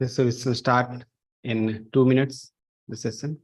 So we will start in 2 minutes, the session.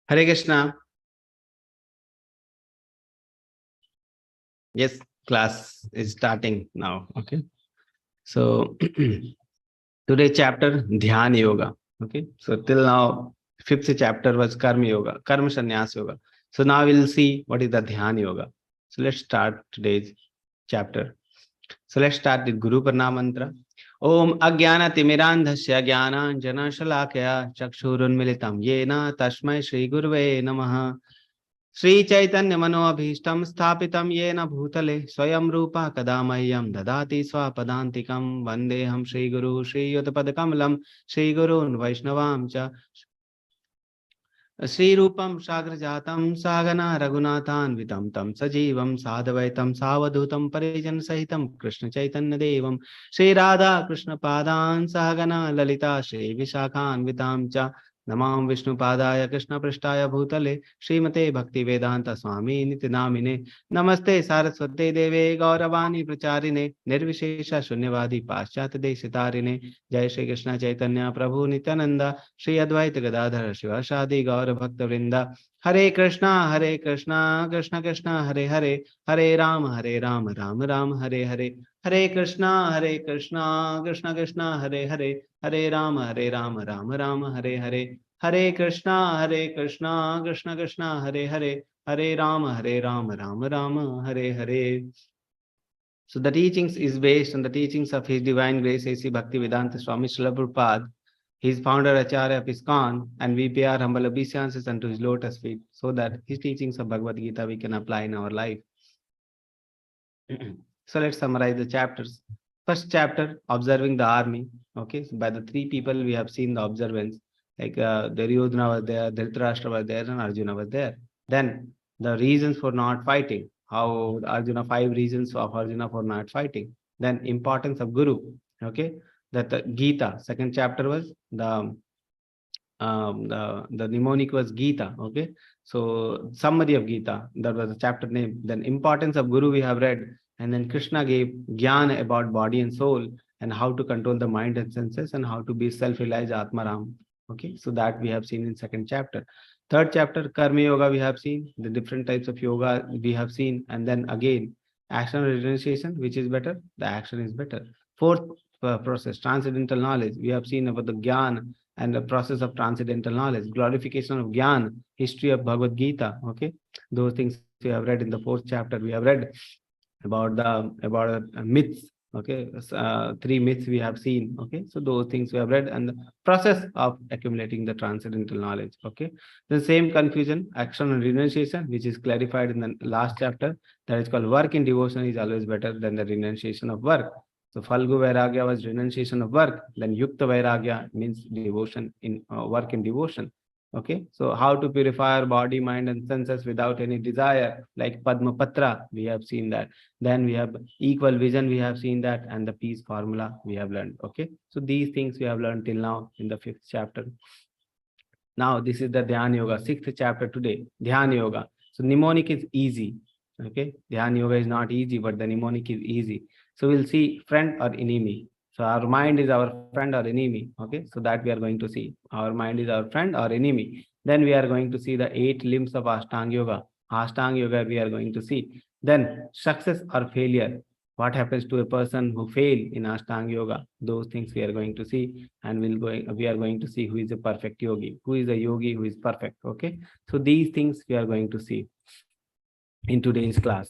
Hare Krishna. Yes, class is starting now. Okay. So today chapter Dhyan Yoga. Okay. So till now, fifth chapter was Karma Yoga, Karma Sannyas Yoga. So now we'll see what is the Dhyan Yoga. So let's start today's chapter. So let's start with Guru Pranam Mantra. Om Ajnana Timirandhasya Jnana Shalakaya Chakshurunmilitam Yena Tashmai Shri Gurve Namaha. Sri Chaitanya Manoabhishtam Sthapitam Yena Bhutale Swayam Rupa Kadamayam Dadati Swapadantikam Vandeham Shri Guru Shri Yotapadakamlam Shri Gurun Vaishnavam Cha Sri Rupam Sagrajatam Sagana Raghunathanvitam Tam Sajivam Sadhavaitam Savadutam Parijan Sahitam Krishna Chaitanya Devam Sri Radha Krishna Padan Sagana Lalita Shri Vishakhanvitam Cha Namam Vishnu Padaya Krishna Prishtaya Bhutale Srimate Bhakti Vedanta Swami Nityanamine Namaste Saraswate Deve Gauravani Pracharine Nirvishesha Shunyavadi Paschat Deshitarine Jai Shri Krishna Chaitanya Prabhu Nityananda Shri Advaita Gadadhara Shivashadi Gaura Bhakta Vrinda Hare Krishna Krishna Krishna Hare Hare Hare Rama Rama Rama Hare Hare Hare Krishna Krishna Krishna Hare Hare Hare Rama Rama Rama Hare Hare Hare Krishna Krishna Krishna Hare Hare Hare Rama Rama Rama Hare Hare. So the teachings is based on the teachings of His Divine Grace A.C. Bhaktivedanta Swami Srila Prabhupada. He is founder Acharya of ISKCON, and we pay our humble obeisances unto his lotus feet so that his teachings of Bhagavad Gita we can apply in our life. So let's summarize the chapters. First chapter, observing the army. Okay, so by the three people we have seen the observance, like Duryodhana was there, Dhritarashtra was there, and Arjuna was there. Then the reasons for not fighting, how Arjuna, 5 reasons of Arjuna for not fighting. Then importance of Guru. Okay, that the Gita, second chapter was the mnemonic was Gita. Okay, so summary of Gita, that was the chapter name. Then importance of Guru we have read, and then Krishna gave Gyan about body and soul and how to control the mind and senses and how to be self-realized Atmaram. Okay, so that we have seen in second chapter. Third chapter, Karma Yoga, we have seen the different types of yoga we have seen, and then again action renunciation, which is better, the action is better. Fourth process, transcendental knowledge, we have seen about the Gyan and the process of transcendental knowledge, glorification of Gyan, history of Bhagavad Gita. Okay, those things we have read in the fourth chapter. We have read about the myths Okay, three myths we have seen. Okay, so those things we have read, and the process of accumulating the transcendental knowledge. Okay, the same confusion, action and renunciation, which is clarified in the last chapter, that is called work in devotion is always better than the renunciation of work. So Falgu Vairagya was renunciation of work, then Yukta Vairagya means devotion in work in devotion. Okay, so how to purify our body, mind, and senses without any desire, like Padma Patra, we have seen that. Then we have equal vision, we have seen that, and the peace formula we have learned. Okay, so these things we have learned till now in the 5th chapter. Now this is the Dhyan Yoga, 6th chapter today, Dhyan Yoga. So mnemonic is easy. Okay, Dhyan Yoga is not easy, but the mnemonic is easy. So we'll see friend or enemy. So our mind is our friend or enemy. Okay, so that we are going to see. Our mind is our friend or enemy. Then we are going to see the 8 limbs of Ashtanga Yoga. Ashtanga Yoga we are going to see. Then success or failure. What happens to a person who fail in Ashtanga Yoga? Those things we are going to see, and we are going to see who is a perfect yogi, who is a yogi who is perfect. Okay, so these things we are going to see in today's class.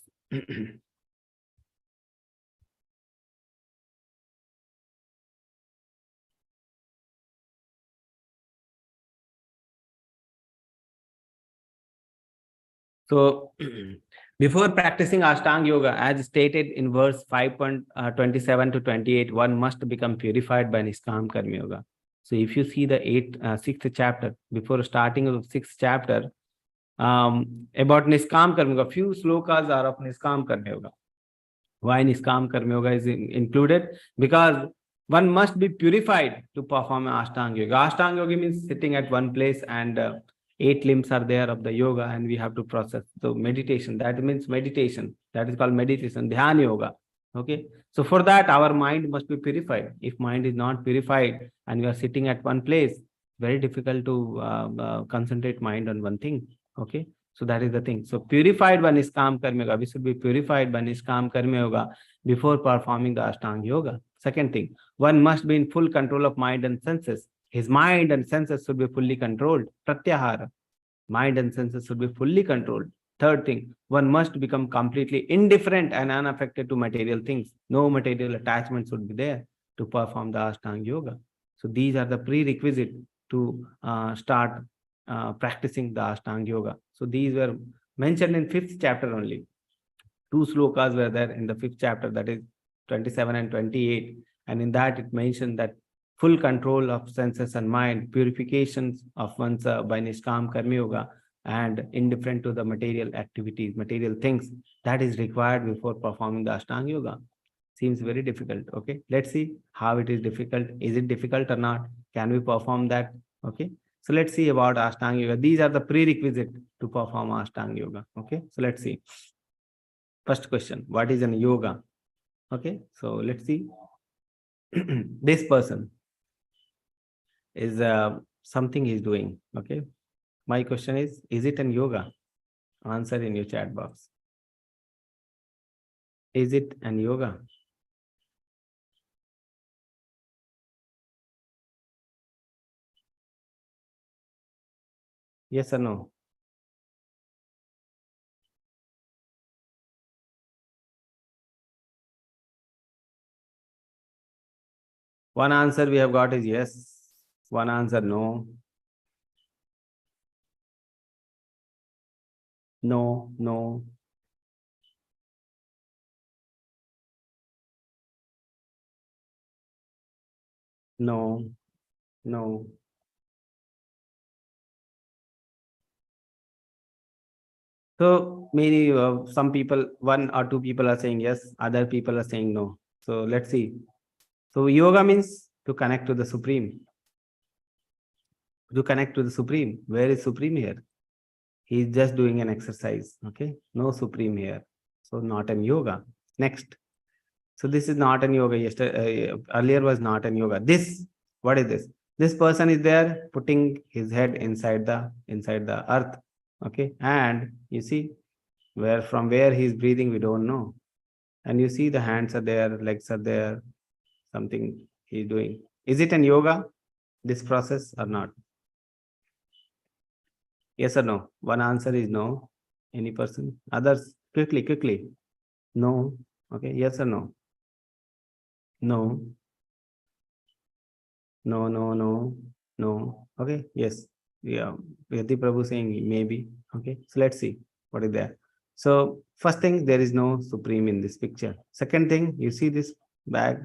So, before practicing Ashtanga Yoga, as stated in verse 5.27 to 28, one must become purified by Niskam Karma Yoga. So, if you see the 6th chapter, before starting of 6th chapter, about Niskam Karma Yoga, few slokas are of Niskam Karma Yoga. Why Niskam Karma Yoga is included? Because one must be purified to perform Ashtanga Yoga. Ashtanga Yoga means sitting at one place, and 8 limbs are there of the yoga, and we have to process. So meditation, that means meditation. That is called meditation, Dhyan Yoga. Okay. So for that, our mind must be purified. If mind is not purified and we are sitting at one place, very difficult to concentrate mind on one thing. Okay. So that is the thing. So purified by Niskam Karma Yoga. We should be purified by Niskam Karma Yoga before performing the Ashtanga Yoga. Second thing, one must be in full control of mind and senses. His mind and senses should be fully controlled. Pratyahara. Mind and senses should be fully controlled. Third thing, one must become completely indifferent and unaffected to material things. No material attachment should be there to perform the Ashtanga Yoga. So these are the prerequisites to start practicing the Ashtanga Yoga. So these were mentioned in 5th chapter only. 2 slokas were there in the 5th chapter, that is 27 and 28. And in that it mentioned that full control of senses and mind, purifications of one's by Niskam Karma Yoga, and indifferent to the material activities, material things, that is required before performing the Ashtanga Yoga. Seems very difficult. Okay, let's see how it is difficult. Is it difficult or not? Can we perform that? Okay, so let's see about Ashtanga Yoga. These are the prerequisites to perform Ashtanga Yoga. Okay, so let's see. First question, what is an yoga? Okay, so let's see. This person is something he's doing. Okay, my question is it an yoga? Answer in your chat box. Is it an yoga? Yes or no? One answer we have got is yes. One answer no. No, no. No, no. So maybe some people, 1 or 2 people are saying yes, other people are saying no. So let's see. So yoga means to connect to the Supreme. To connect to the Supreme. Where is Supreme here? He is just doing an exercise. Okay. No Supreme here. So not an yoga. Next. So this is not an yoga. Yesterday, earlier was not an yoga. This, what is this? This person is there putting his head inside the earth. Okay. And you see from where he is breathing, we don't know. And you see the hands are there, legs are there, something he is doing. Is it an yoga, this process, or not? Yes or no? One answer is no. Any person? Others? Quickly, quickly. No. Okay. Yes or no? No. No, no, no, no. Okay, yes. Yeah, Yati Prabhu saying maybe. Okay, so let's see what is there. So first thing, there is no supreme in this picture. Second thing, you see this bag,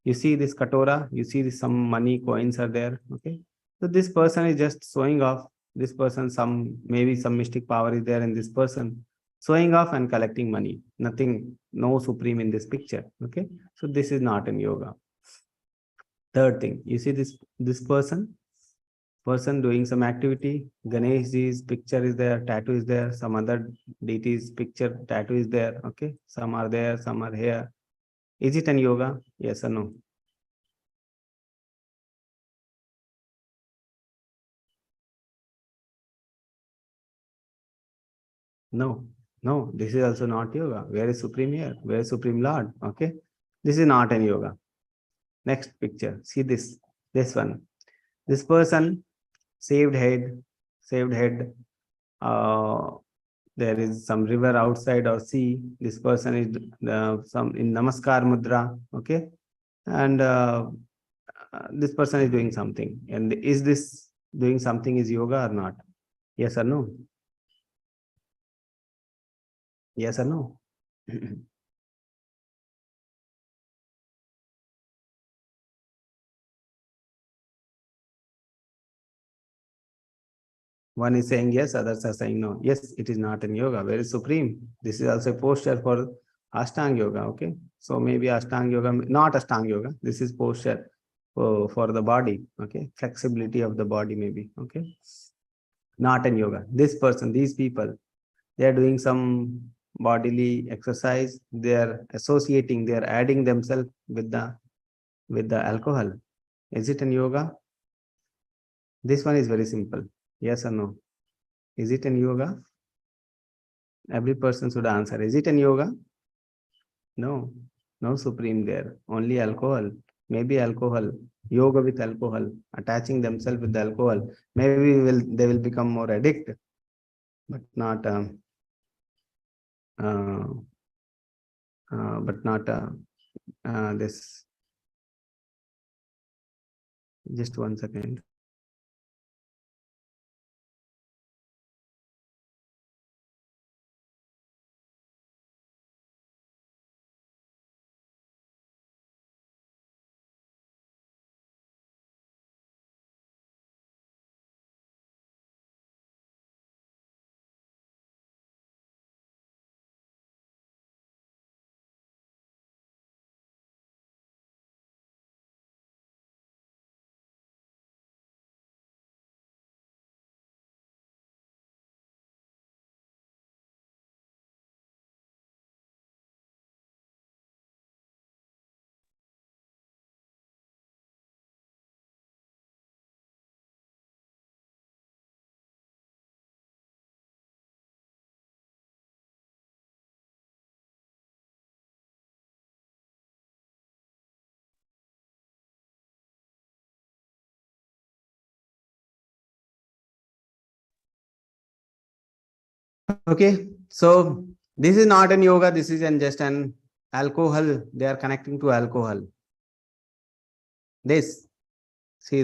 you see this katora, you see this, some money coins are there. Okay, so this person is just showing off. This person, some maybe some mystic power is there in this person, showing off and collecting money. Nothing, no supreme in this picture. Okay, so this is not in yoga. Third thing, you see this person doing some activity. Ganesh ji's picture is there, tattoo is there, some other deity's picture, tattoo is there. Okay, some are there, some are here. Is it an yoga? Yes or no? No, no. This is also not yoga. Where is supreme here? Where is supreme Lord? Okay, this is not an yoga. Next picture. See this one. This person, saved head, saved head. There is some river outside or sea. This person is some in Namaskar Mudra. Okay, and this person is doing something. And is this doing something is yoga or not? Yes or no? Yes or no? One is saying yes, others are saying no. Yes, it is not in yoga. Very supreme. This is also a posture for Ashtanga yoga. Okay, so maybe Ashtanga yoga, not Ashtanga yoga. This is posture for the body. Okay, flexibility of the body maybe. Okay, not in yoga. This person, these people, they are doing some bodily exercise. They are associating. They are adding themselves with the alcohol. Is it in yoga? This one is very simple. Yes or no? Is it in yoga? Every person should answer. Is it in yoga? No, no supreme there. Only alcohol. Maybe alcohol. Yoga with alcohol. Attaching themselves with the alcohol. Maybe they will become more addict, but not uh, this. Just 1 second. Okay, so this is not an yoga. This is just an alcohol. They are connecting to alcohol. This. See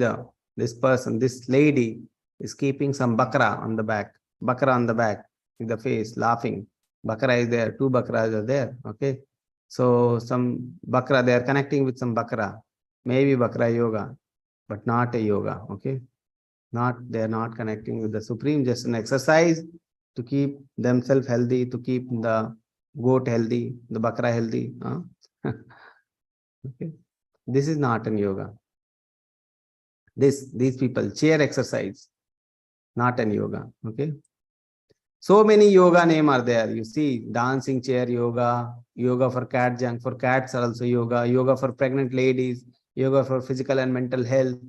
this person, this lady is keeping some bakra on the back. Bakra on the back with the face laughing. Bakra is there. Two bakras are there. Okay. So some bakra, they are connecting with some bakra. Maybe bakra yoga, but not a yoga. Okay. They are not connecting with the supreme, just an exercise to keep themselves healthy, to keep the goat healthy, the bakra healthy. Okay. This is not an yoga. These people, chair exercise, not an yoga. Okay, so many yoga name are there. You see, dancing chair yoga, yoga for cat junk, for cats are also yoga, yoga for pregnant ladies, yoga for physical and mental health.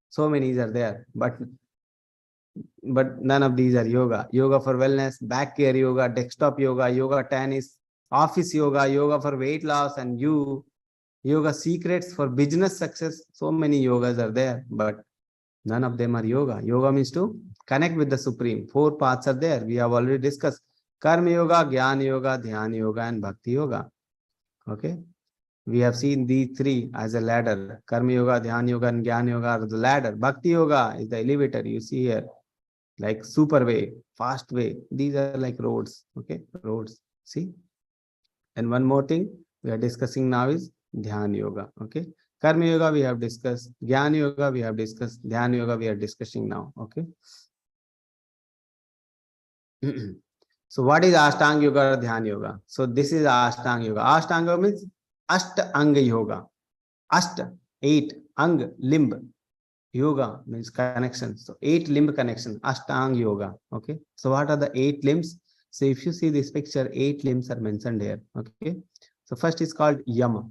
So many are there, but none of these are yoga. Yoga for wellness, back care yoga, desktop yoga, yoga tennis, office yoga, yoga for weight loss, and yoga secrets for business success. So many yogas are there, but none of them are yoga. Yoga means to connect with the Supreme. 4 paths are there. We have already discussed Karma Yoga, Jnana Yoga, Dhyana Yoga, and Bhakti Yoga. Okay. We have seen these three as a ladder. Karma Yoga, Dhyana Yoga, and Jnana Yoga are the ladder. Bhakti Yoga is the elevator you see here, like super way, fast way. These are like roads, okay? Roads. See? And one more thing we are discussing now is Dhyana Yoga, okay? Karma Yoga we have discussed, Jnana Yoga we have discussed, Dhyana Yoga we are discussing now, okay? So what is Ashtanga Yoga or Dhyana Yoga? So this is Ashtanga Yoga. Ashtanga Yoga means Anga Yoga. Ashta, 8, Ang, limb. Yoga means connection. So 8 limb connection, Ashtanga Yoga. Okay. So what are the 8 limbs? So if you see this picture, 8 limbs are mentioned here. Okay. So first is called Yama.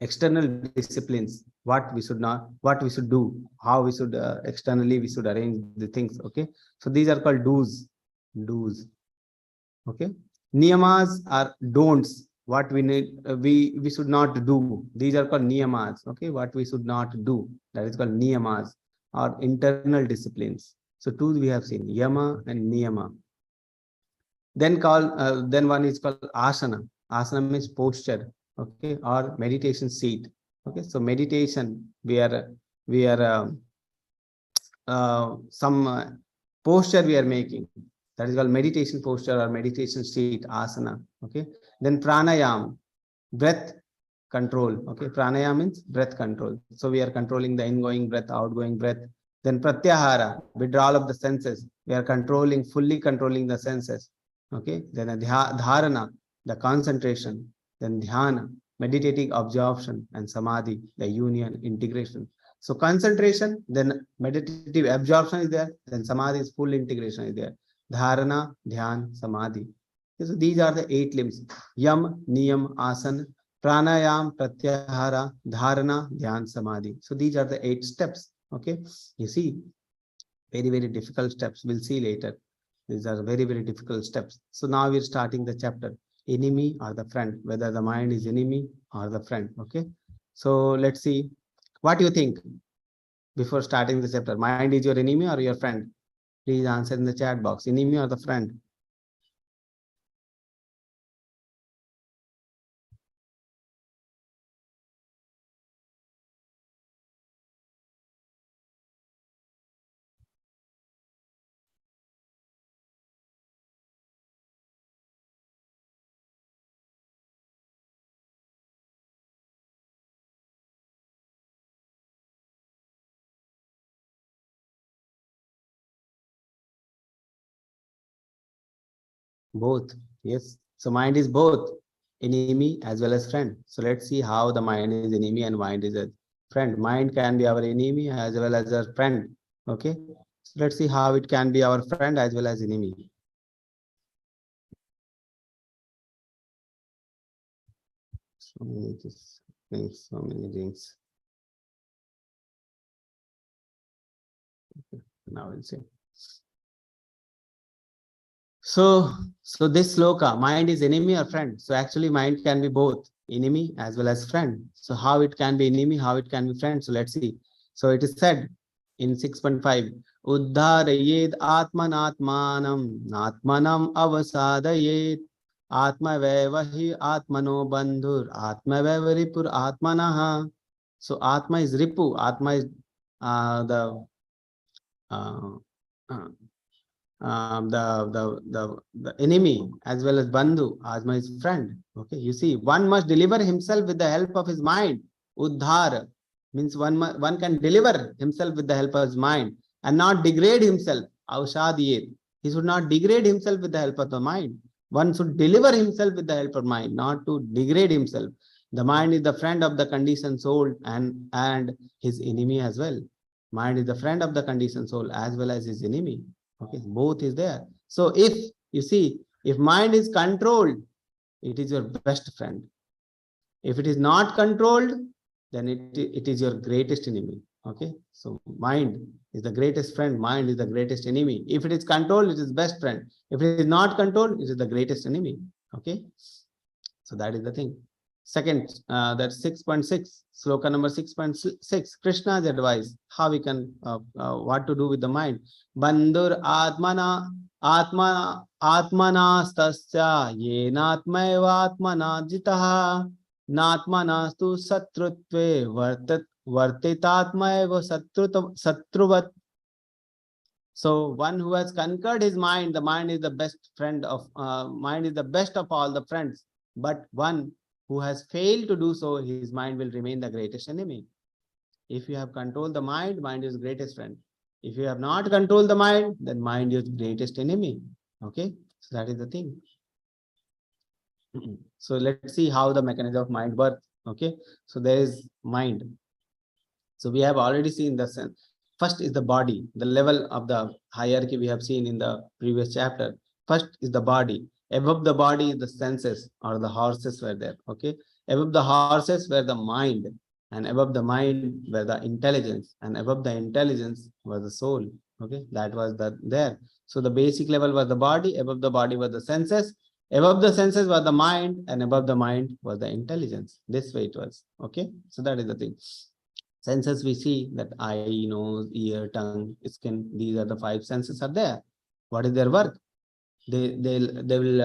External disciplines, what we should not, what we should do, how we should externally we should arrange the things. Okay. So these are called do's. Okay. Niyamas are don'ts, what we need, we should not do. These are called niyamas. Okay. What we should not do, that is called niyamas, or internal disciplines. So two we have seen, yama and niyama. Then one is called asana. Asana means posture, okay, or meditation seat. Okay. So meditation, we are some posture we are making, that is called meditation posture or meditation seat, asana. Okay. Then pranayam, breath control. Okay. Pranayam means breath control. So we are controlling the ingoing breath, outgoing breath. Then pratyahara, withdrawal of the senses. We are fully controlling the senses. Okay. Then dharana, the concentration. Then dhyana, meditative absorption, and samadhi, the union, integration. So concentration, then meditative absorption is there, then samadhi is full integration is there. Dharana, dhyan, samadhi. So these are the 8 limbs: yam, niyam, asana, pranayam, pratyahara, dharana, dhyan, samadhi. So these are the 8 steps. Okay. You see, very, very difficult steps. We'll see later. These are very, very difficult steps. So now we're starting the chapter. Enemy or the friend, whether the mind is enemy or the friend. Okay. So let's see. What do you think before starting the chapter? Mind is your enemy or your friend? Please answer in the chat box. Enemy or the friend? Both. Yes. So mind is both enemy as well as friend. So let's see how the mind is enemy and mind is a friend. Mind can be our enemy as well as our friend. Okay. So let's see how it can be our friend as well as enemy. So many things, so many things. Okay. Now we'll see. So this sloka, mind is enemy or friend? So actually mind can be both enemy as well as friend. So how it can be enemy, how it can be friend? So let's see. So it is said in 6.5, Uddharayed atmanatmanam natmanam avasadayed atmavevahi atmano bandhur atmavevaripur atmanaha. So atma is ripu, atma is the the enemy as well as bandhu, asma is friend. Okay, you see, one must deliver himself with the help of his mind. Uddhar means one can deliver himself with the help of his mind and not degrade himself. Avshadiyet, he should not degrade himself with the help of the mind. One should deliver himself with the help of mind, not to degrade himself. The mind is the friend of the conditioned soul and his enemy as well. Mind is the friend of the conditioned soul as well as his enemy. Okay, both is there. So if you see, if mind is controlled, it is your best friend. If it is not controlled, then it is your greatest enemy. Okay, so mind is the greatest friend, mind is the greatest enemy. If it is controlled, it is best friend. If it is not controlled, it is the greatest enemy. Okay, so that is the thing. Second, that's 6.6, sloka number 6.6, Krishna's advice, how we can, what to do with the mind. Bandhur atmana atmanastasya yenatmaeva atmana jitaha Natma nastu satrutve vartitatma eva satruvat. So one who has conquered his mind, the mind is the best friend of mind is the best of all the friends. But one who has failed to do so, his mind will remain the greatest enemy. If you have controlled the mind, mind is greatest friend. If you have not controlled the mind, then mind is greatest enemy. Okay, so that is the thing. So let's see how the mechanism of mind works. Okay, so there is mind. So we have already seen the sense. First is the body, the level of the hierarchy we have seen in the previous chapter. First is the body. Above the body, the senses or the horses were there. Okay, above the horses were the mind, and above the mind were the intelligence, and above the intelligence was the soul. Okay, that was the there. So the basic level was the body. Above the body were the senses. Above the senses was the mind, and above the mind was the intelligence. This way it was. Okay, so that is the thing. Senses we see that eye, nose, ear, tongue, skin. These are the five senses are there. What is their work? They will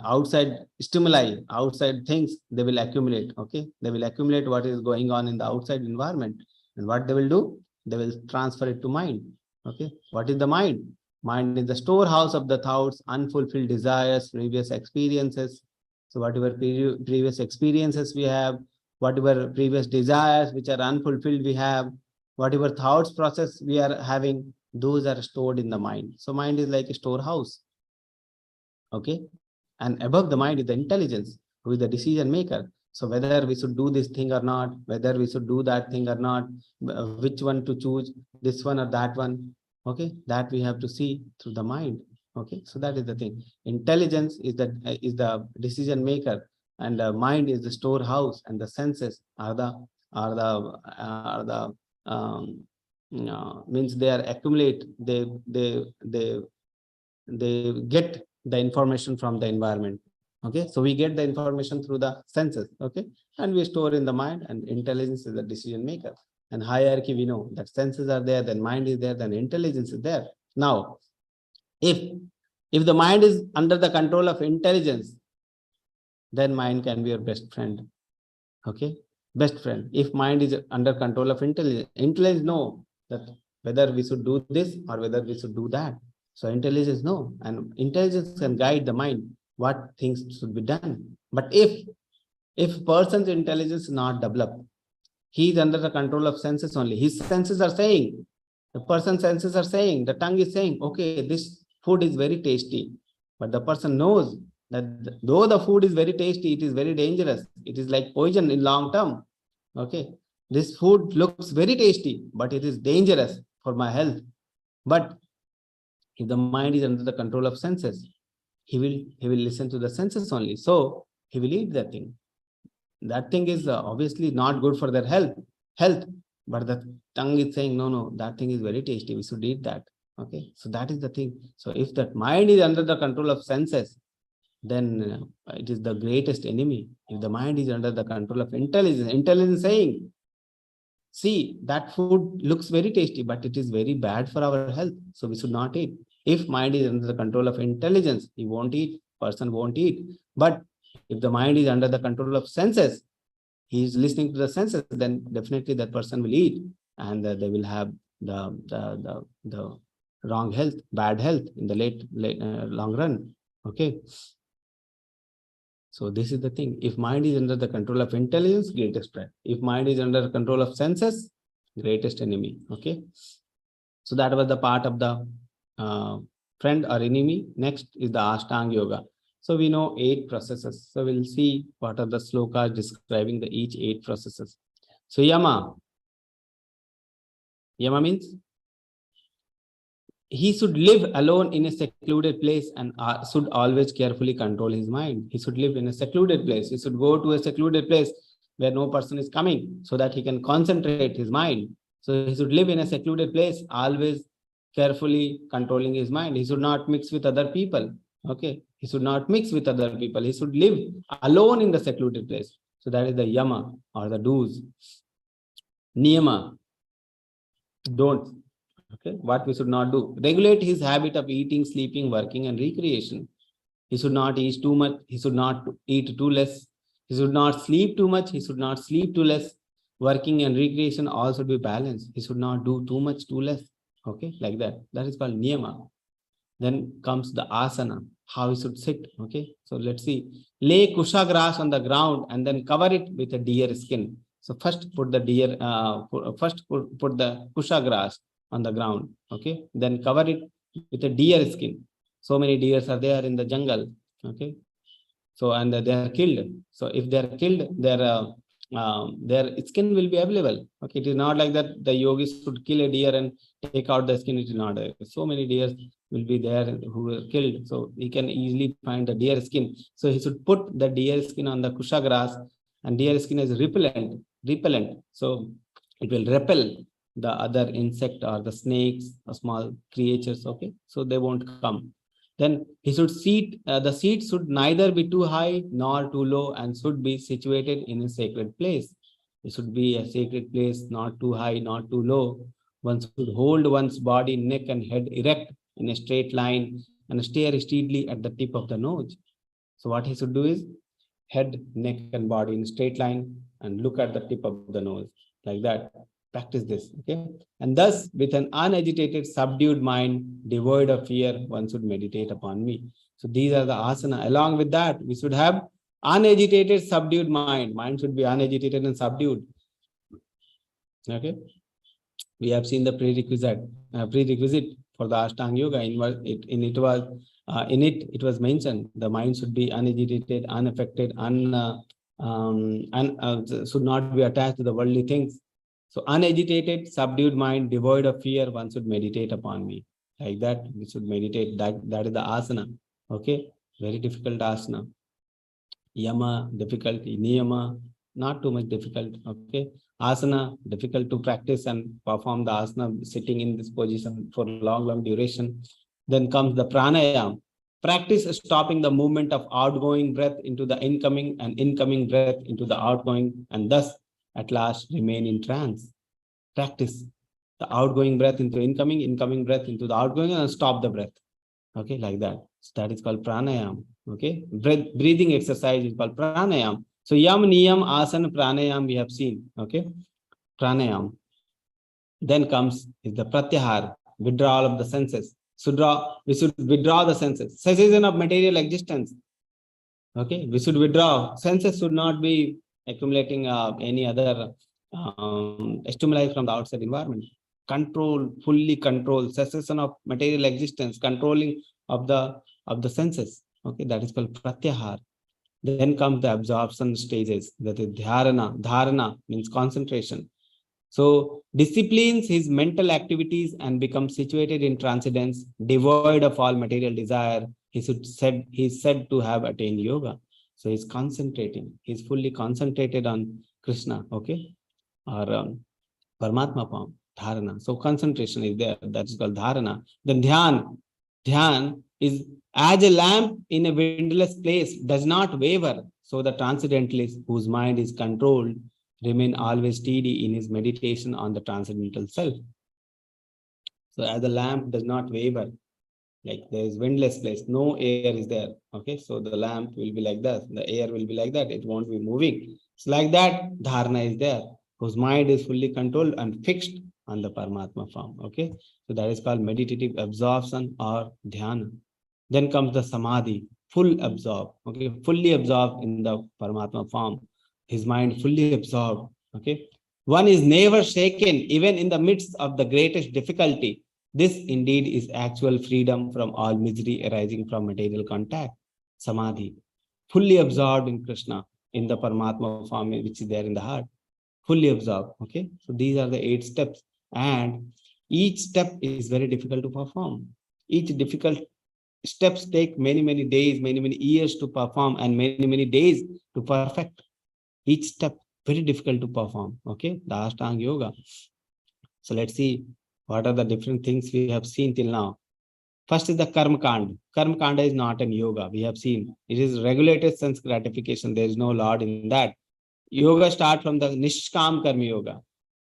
outside stimuli, outside things they will accumulate. Okay, they will accumulate what is going on in the outside environment, and what they will do? They will transfer it to mind. Okay, what is the mind? Mind is the storehouse of the thoughts, unfulfilled desires, previous experiences. So whatever previous experiences we have, whatever previous desires which are unfulfilled we have, whatever thoughts process we are having, those are stored in the mind. So mind is like a storehouse. Okay, and above the mind is the intelligence, who is the decision maker. So whether we should do this thing or not, whether we should do that thing or not, which one to choose, this one or that one. Okay, that we have to see through the mind. Okay, so that is the thing. Intelligence is the decision maker, and the mind is the storehouse, and the senses are the means they are accumulate. They get the information from the environment. Okay, so we get the information through the senses. Okay, and we store in the mind, and intelligence is the decision maker. And hierarchy, we know that senses are there, then mind is there, then intelligence is there. Now if the mind is under the control of intelligence, then mind can be your best friend. Okay, best friend. If mind is under control of intelligence know that whether we should do this or whether we should do that. So intelligence know, and intelligence can guide the mind what things should be done. But if person's intelligence is not developed, he is under the control of senses only. His senses are saying, the person's senses are saying, the tongue is saying, okay, this food is very tasty. But the person knows that though the food is very tasty, it is very dangerous. It is like poison in long term. Okay, this food looks very tasty, but it is dangerous for my health. But if the mind is under the control of senses, he will listen to the senses only. So he will eat that thing. That thing is obviously not good for their health, but the tongue is saying, no, that thing is very tasty, we should eat that. Okay, so that is the thing. So if that mind is under the control of senses, then it is the greatest enemy. If the mind is under the control of intelligence saying, see, that food looks very tasty, but it is very bad for our health, so we should not eat. If mind is under the control of intelligence, he won't eat, person won't eat. But if the mind is under the control of senses, he is listening to the senses, then definitely that person will eat, and they will have the wrong health, bad health in the late long run. Okay. So this is the thing. If mind is under the control of intelligence, greatest friend. If mind is under the control of senses, greatest enemy. Okay. So that was the part of the friend or enemy. Next is the Ashtanga Yoga. So we know 8 processes. So we'll see what are the slokas describing the each 8 processes. So Yama means he should live alone in a secluded place and should always carefully control his mind. He should live in a secluded place. He should go to a secluded place where no person is coming, so that he can concentrate his mind. So he should live in a secluded place, always carefully controlling his mind. He should not mix with other people. Okay, he should not mix with other people. He should live alone in the secluded place. So that is the yama or the do's. Niyama, don't. Okay, what we should not do. Regulate his habit of eating, sleeping, working, and recreation. He should not eat too much. He should not eat too less. He should not sleep too much. He should not sleep too less. Working and recreation all should be balanced. He should not do too much, too less. Okay, like that. That is called niyama. Then comes the asana, how he should sit. Okay, so let's see. Lay kusha grass on the ground and then cover it with a deer skin. So first put the deer, put the kusha grass on the ground. Okay, then cover it with a deer skin. So many deers are there in the jungle. Okay, so and they are killed. So if they are killed, their skin will be available. Okay, it is not like that the yogis should kill a deer and take out the skin. It is not. So many deers will be there who were killed. So he can easily find the deer skin. So he should put the deer skin on the kusha grass, and deer skin is repellent. So it will repel the other insect or the snakes or small creatures. Okay, so they won't come. Then he should seat, the seat should neither be too high nor too low and should be situated in a sacred place. It should be a sacred place, not too high, not too low. One should hold one's body, neck and head erect in a straight line and stare steadily at the tip of the nose. So what he should do is head, neck and body in a straight line and look at the tip of the nose like that. Practice this, okay? And thus, with an unagitated, subdued mind, devoid of fear, one should meditate upon me. So these are the asana. Along with that, we should have unagitated, subdued mind. Mind should be unagitated and subdued. Okay? We have seen the prerequisite for the Ashtanga Yoga. In it was mentioned the mind should be unagitated, unaffected, should not be attached to the worldly things. So unagitated, subdued mind, devoid of fear, one should meditate upon me. Like that, we should meditate. That is the asana. Okay, very difficult asana. Yama, difficult. Niyama, not too much difficult. Okay, asana, difficult to practice and perform the asana sitting in this position for long duration. Then comes the pranayama. Practice stopping the movement of outgoing breath into the incoming and incoming breath into the outgoing, and thus at last remain in trance. Practice the outgoing breath into incoming, incoming breath into the outgoing, and stop the breath. Okay, like that. So that is called pranayam. Okay, breathing exercise is called pranayam. So yam, niyam, asana, pranayam we have seen. Okay, pranayam. Then comes is the pratyahar, withdrawal of the senses. We should withdraw the senses. Cessation of material existence. Okay, we should withdraw. Senses should not be accumulating any other stimuli from the outside environment. Control, fully control, cessation of material existence, controlling of the senses. Okay, that is called pratyahar. Then comes the absorption stages. That is dharana. Dharana means concentration. So disciplines his mental activities and becomes situated in transcendence, devoid of all material desire. He is said to have attained yoga. So he's concentrating. He's fully concentrated on Krishna. Okay, or Paramatma form. Dharana. So concentration is there. That is called dharana. Then dhyan. Dhyan is as a lamp in a windless place, does not waver. So the transcendentalist whose mind is controlled remain always steady in his meditation on the transcendental self. So as the lamp does not waver, like there is windless place, no air is there. Okay, so the lamp will be like that, the air will be like that, it won't be moving. It's like that, dharana is there, whose mind is fully controlled and fixed on the Paramatma form. Okay, so that is called meditative absorption or dhyana. Then comes the samadhi, full absorbed. Okay, fully absorbed in the Paramatma form. His mind fully absorbed. Okay, one is never shaken even in the midst of the greatest difficulty. This indeed is actual freedom from all misery arising from material contact. Samadhi, fully absorbed in Krishna, in the Paramatma form which is there in the heart. Fully absorbed. Okay, so these are the 8 steps, and each step is very difficult to perform. Each difficult steps take many days, many years to perform, and many days to perfect. Each step very difficult to perform. Okay, the Ashtanga Yoga. So let's see what are the different things we have seen till now. First is the Karma Kanda. Karma Kanda is not an yoga. We have seen it is regulated sense gratification. There is no Lord in that. Yoga starts from the Nishkam Karma Yoga,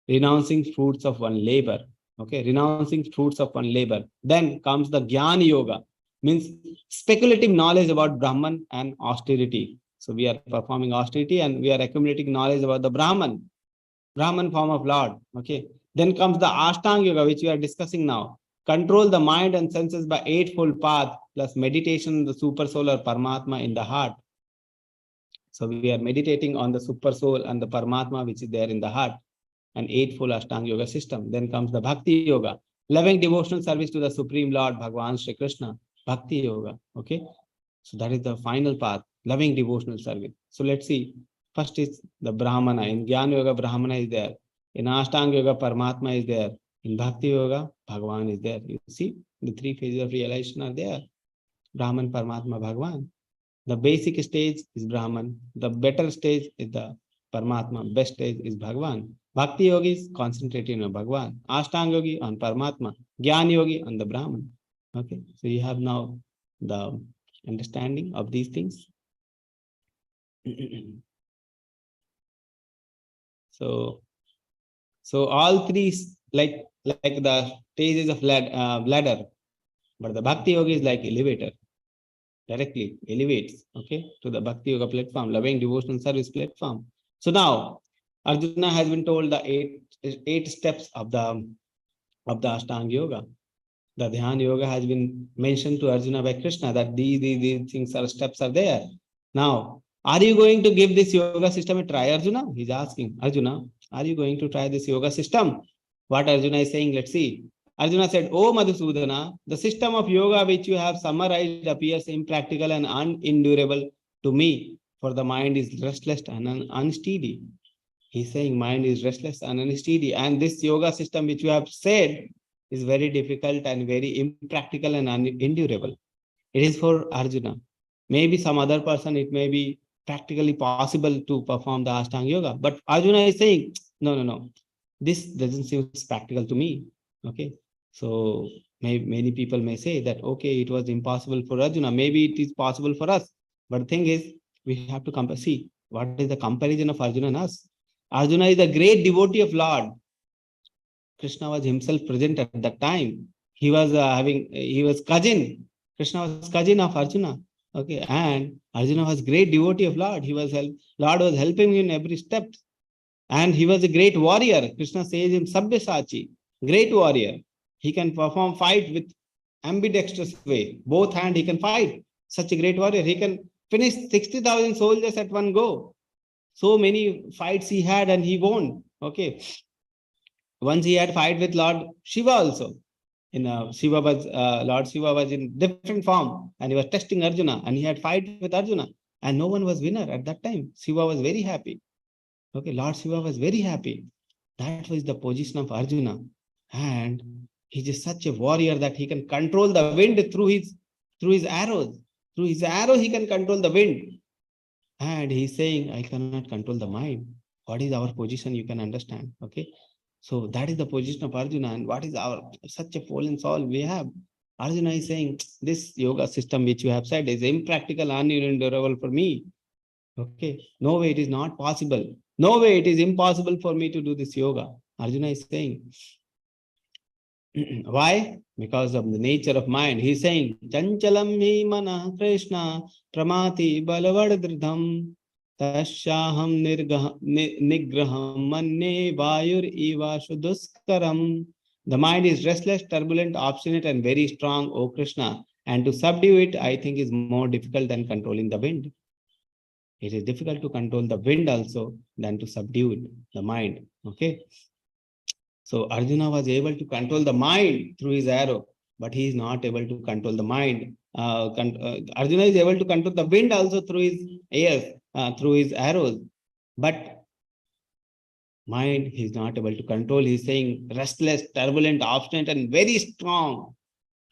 renouncing fruits of one labor. Okay, renouncing fruits of one labor. Then comes the Jnana Yoga, means speculative knowledge about Brahman and austerity. So we are performing austerity and we are accumulating knowledge about the Brahman form of Lord. Okay. Then comes the Ashtanga Yoga, which we are discussing now. Control the mind and senses by eightfold path plus meditation on the super soul or Paramatma in the heart. So we are meditating on the super soul and the Paramatma which is there in the heart, and eightfold Ashtanga Yoga system. Then comes the Bhakti Yoga, loving devotional service to the Supreme Lord Bhagavan Shri Krishna. Bhakti Yoga. Okay. So that is the final path, loving devotional service. So let's see. First is the Brahmana. In Jnana Yoga, Brahmana is there. In Ashtanga Yoga, Paramatma is there. In Bhakti Yoga, Bhagavan is there. You see, the three phases of realization are there. Brahman, Paramatma, Bhagavan. The basic stage is Brahman. The better stage is the Paramatma. Best stage is Bhagavan. Bhakti Yogi is concentrating on Bhagavan. Ashtanga Yogi on Paramatma. Jnana Yogi on the Brahman. Okay. So you have now the understanding of these things. So all three like the stages of ladder, but the Bhakti Yoga is like elevator, directly elevates, okay, to the Bhakti Yoga platform, loving devotional service platform. So now Arjuna has been told the eight steps of the Ashtanga Yoga. The Dhyana Yoga has been mentioned to Arjuna by Krishna that these things are steps are there. Now, are you going to give this yoga system a try, Arjuna? He's asking, Arjuna, are you going to try this yoga system? What Arjuna is saying, let's see. Arjuna said, Oh Madhusudana, the system of yoga which you have summarized appears impractical and unendurable to me, for the mind is restless and unsteady. He's saying mind is restless and unsteady. And this yoga system which you have said is very difficult and very impractical and unendurable. It is for Arjuna. Maybe some other person, it may be practically possible to perform the Ashtanga Yoga. But Arjuna is saying, no. This doesn't seem practical to me. Okay. So many people may say that, okay, it was impossible for Arjuna. Maybe it is possible for us. But the thing is, we have to compare. See, what is the comparison of Arjuna and us? Arjuna is a great devotee of Lord. Krishna was himself present at that time. He was cousin. Krishna was cousin of Arjuna. Okay, and Arjuna was great devotee of Lord. Lord was helping him in every step. And he was a great warrior. Krishna says him Sabyasachi, great warrior. He can perform fight with ambidextrous way. Both hand he can fight. Such a great warrior. He can finish 60,000 soldiers at one go. So many fights he had and he won. Okay. Once he had fight with Lord Shiva also. Lord Shiva was in different form and he was testing Arjuna and he had fight with Arjuna and no one was winner at that time. Shiva was very happy. Okay, Lord Shiva was very happy. That was the position of Arjuna. And he is such a warrior that he can control the wind through his arrows. Through his arrow, he can control the wind. And he's saying, I cannot control the mind. What is our position? You can understand. Okay. So that is the position of Arjuna. And what is such a fallen soul we have? Arjuna is saying, this yoga system which you have said is impractical, unendurable for me. Okay. No way, it is not possible. No way, it is impossible for me to do this yoga. Arjuna is saying. Why? Because of the nature of mind. He is saying, Chanchalam hi mana Krishna pramati balavadridham tasyaham nigraham manne vayur iva shuduskaram. The mind is restless, turbulent, obstinate, and very strong, O Krishna. And to subdue it, I think, is more difficult than controlling the wind. It is difficult to control the wind also than to subdue it, the mind. Okay. So Arjuna was able to control the mind through his arrow, but he is not able to control the mind. Arjuna is able to control the wind also through his ears, through his arrows, but mind he is not able to control. He is saying restless, turbulent, obstinate, and very strong.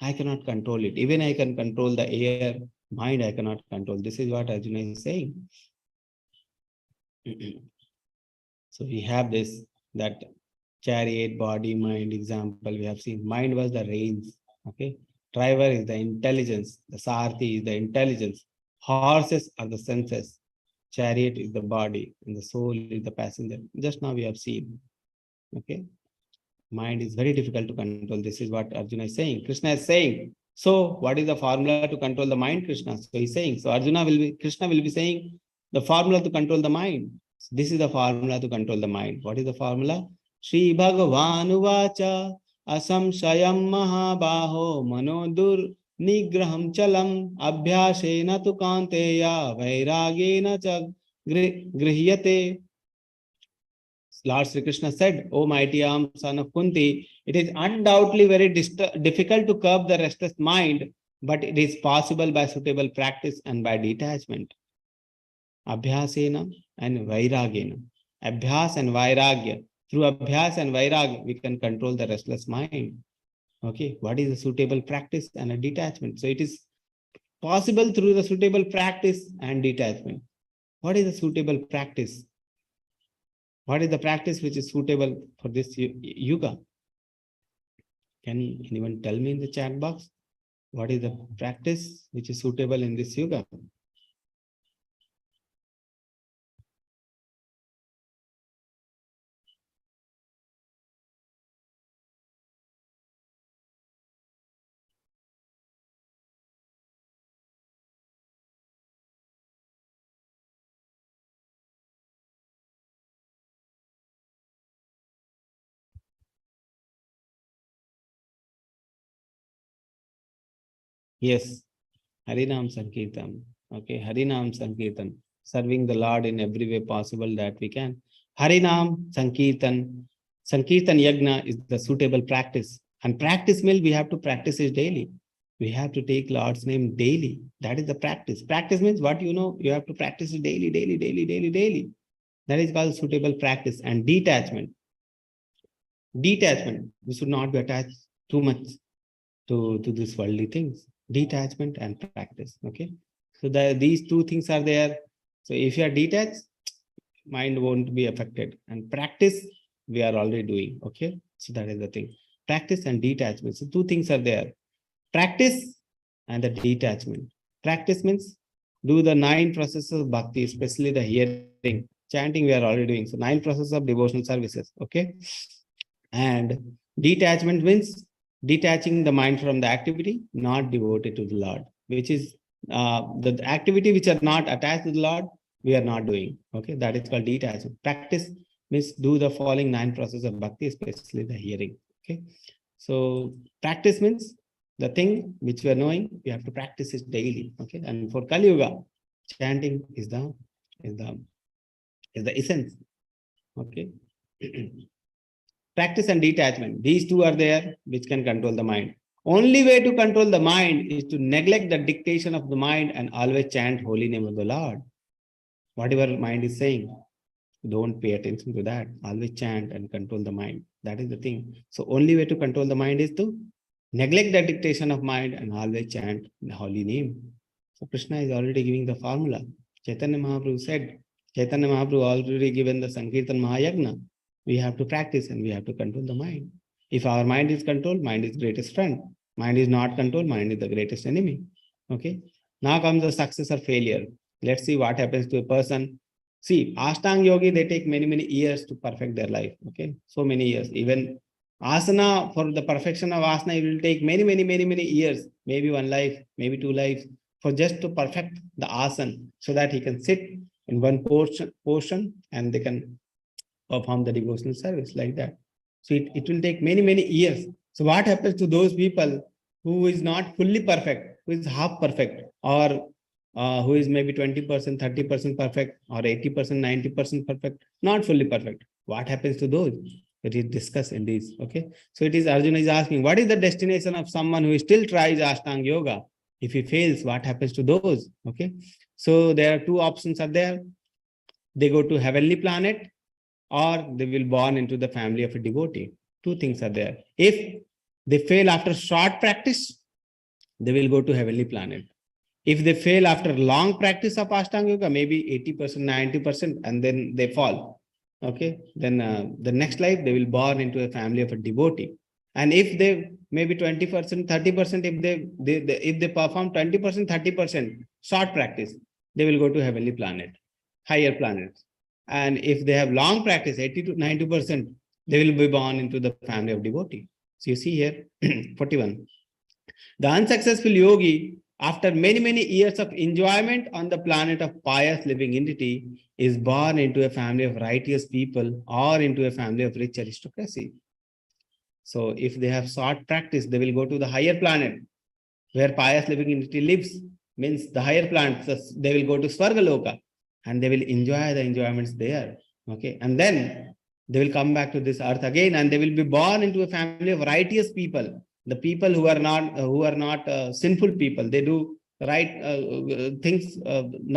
I cannot control it. Even I can control the air, mind I cannot control. This is what Arjuna is saying. So we have that chariot, body, mind example we have seen. Mind was the reins. Okay. Driver is the intelligence. The Sarthi is the intelligence. Horses are the senses. Chariot is the body. And the soul is the passenger. Just now we have seen. Okay. Mind is very difficult to control. This is what Arjuna is saying. Krishna is saying. So what is the formula to control the mind, Krishna? So he's saying. So Krishna will be saying, the formula to control the mind. This is the formula to control the mind. What is the formula? Shri Bhagavan Uvacha Asamshayam Mahabaho Manodur Nigraham Chalam Abhyasena tu Kanteya Vairagena cha Grihyate. Lord Sri Krishna said, O mighty arm, son of Kunti, it is undoubtedly very difficult to curb the restless mind, but it is possible by suitable practice and by detachment. Abhyasena and Vairagena. Abhyas and Vairagya. Through Abhyas and Vairagya, we can control the restless mind. Okay, what is a suitable practice and a detachment? So it is possible through the suitable practice and detachment. What is a suitable practice? What is the practice which is suitable for this yuga? Can anyone tell me in the chat box? What is the practice which is suitable in this yuga? Yes, Harinam Sankirtan. Okay, Harinam Sankirtan. Serving the Lord in every way possible that we can. Harinam Sankirtan. Sankirtan Yagna is the suitable practice. And practice means we have to practice it daily. We have to take Lord's name daily. That is the practice. Practice means what you know, you have to practice it daily, daily, daily, daily, daily. That is called suitable practice. And detachment. Detachment. We should not be attached too much to these worldly things. Detachment and practice. Okay. So these two things are there. So if you are detached, mind won't be affected. And practice, we are already doing. Okay. So that is the thing. Practice and detachment. So two things are there. Practice and the detachment. Practice means do the 9 processes of bhakti, especially the hearing. Chanting we are already doing. So 9 processes of devotional services. Okay. And detachment means detaching the mind from the activity, not devoted to the Lord, which is the activity which are not attached to the Lord, we are not doing. Okay, that is called detachment. Practice means do the following 9 processes of bhakti, especially the hearing. Okay, so practice means the thing which we are knowing, we have to practice it daily. Okay, and for Kali Yuga, chanting is the essence. Okay. Practice and detachment. These two are there which can control the mind. Only way to control the mind is to neglect the dictation of the mind and always chant holy name of the Lord. Whatever mind is saying, don't pay attention to that. Always chant and control the mind. That is the thing. So only way to control the mind is to neglect the dictation of mind and always chant the holy name. So Krishna is already giving the formula. Chaitanya Mahaprabhu said, Chaitanya Mahaprabhu already given the Sankirtan Mahayagna. We have to practice and we have to control the mind. If our mind is controlled, mind is greatest friend. Mind is not controlled, mind is the greatest enemy. Okay. Now comes the success or failure. Let's see what happens to a person. See, Ashtanga Yogi, they take many, many years to perfect their life. Okay. So many years. Even asana, for the perfection of asana, it will take many, many, many, many years. Maybe 1 life, maybe 2 lives, for just to perfect the asana so that he can sit in one portion and they can perform the devotional service like that. So it will take many, many years. So what happens to those people who is not fully perfect, who is half perfect, or who is maybe 20%, 30% perfect, or 80%, 90% perfect, not fully perfect? What happens to those? It is discussed in this. Okay. So it is Arjuna is asking, what is the destination of someone who still tries Ashtanga Yoga? If he fails, what happens to those? Okay. So there are 2 options are there. They go to heavenly planet, or they will born into the family of a devotee. 2 things are there. If they fail after short practice, they will go to heavenly planet. If they fail after long practice of Ashtanga Yoga, maybe 80%, 90%, and then they fall. Okay, then the next life they will born into a family of a devotee. And if they maybe 20%, 30%, if they perform 20%, 30% short practice, they will go to heavenly planet, higher planets. And if they have long practice, 80 to 90%, they will be born into the family of devotee. So you see here, 41. The unsuccessful yogi after many, many years of enjoyment on the planet of pious living entity, is born into a family of righteous people or into a family of rich aristocracy. So if they have sought practice, they will go to the higher planet where pious living entity lives, means the higher planets. They will go to Svargaloka and they will enjoy the enjoyments there. Okay. And then they will come back to this earth again and they will be born into a family of righteous people. The people who are not sinful people. They do right things,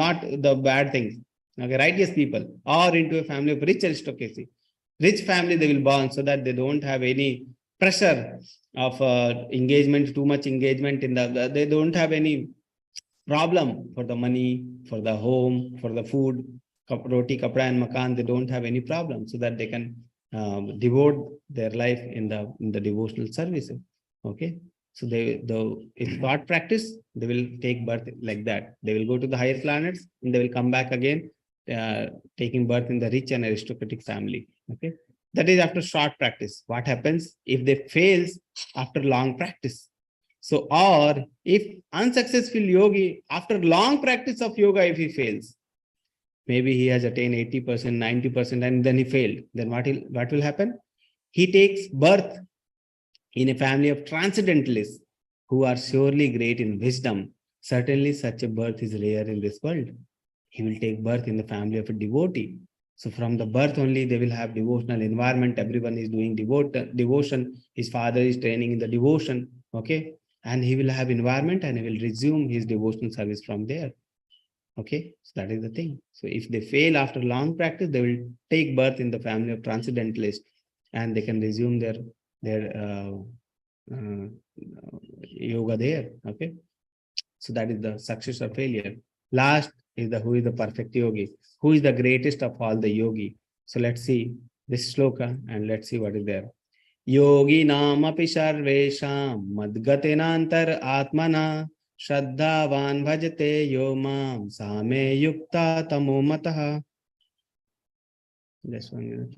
not the bad things. Okay. Righteous people, or into a family of rich aristocracy. Rich family they will born, so that they don't have any pressure of engagement, too much engagement in they don't have any problem for the money, for the home, for the food, roti, kapra and makan. They don't have any problem, so that they can devote their life in the devotional services. Okay. So if God practice, they will take birth like that. They will go to the higher planets and they will come back again, taking birth in the rich and aristocratic family. Okay. That is after short practice. What happens if they fails after long practice? So, or if unsuccessful yogi, after long practice of yoga, if he fails, maybe he has attained 80%, 90%, and then he failed, then what will happen? He takes birth in a family of transcendentalists who are surely great in wisdom. Certainly, such a birth is rare in this world. He will take birth in the family of a devotee. So from the birth only, they will have devotional environment. Everyone is doing devotion. His father is training in the devotion. Okay. And he will have environment and he will resume his devotional service from there. Okay. So that is the thing. So if they fail after long practice, they will take birth in the family of transcendentalists and they can resume their yoga there. Okay. So that is the success or failure. Last is who is the perfect yogi? Who is the greatest of all the yogi? So let's see this shloka and let's see what is there. Yogi namapi sarvesham madgatenantar atmana shraddhavan bhajate yomam same yukta tamo mataha. Just 1 minute.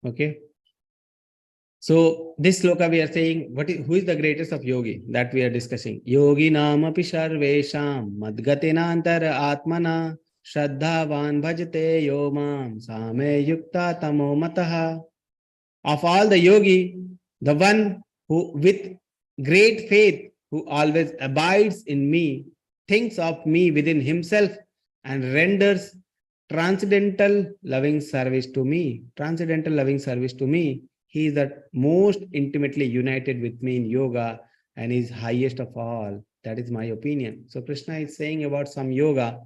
Okay. So this sloka we are saying, who is the greatest of yogi that we are discussing? Yogi namapi sarvesham madgatenantara atmana shraddhavan bhajate yomam same yukta tamo mataha. Of all the yogi, the one who with great faith, who always abides in me, thinks of me within himself and renders transcendental loving service to me. Transcendental loving service to me. He is the most intimately united with me in yoga and is highest of all. That is my opinion. So Krishna is saying about some yoga.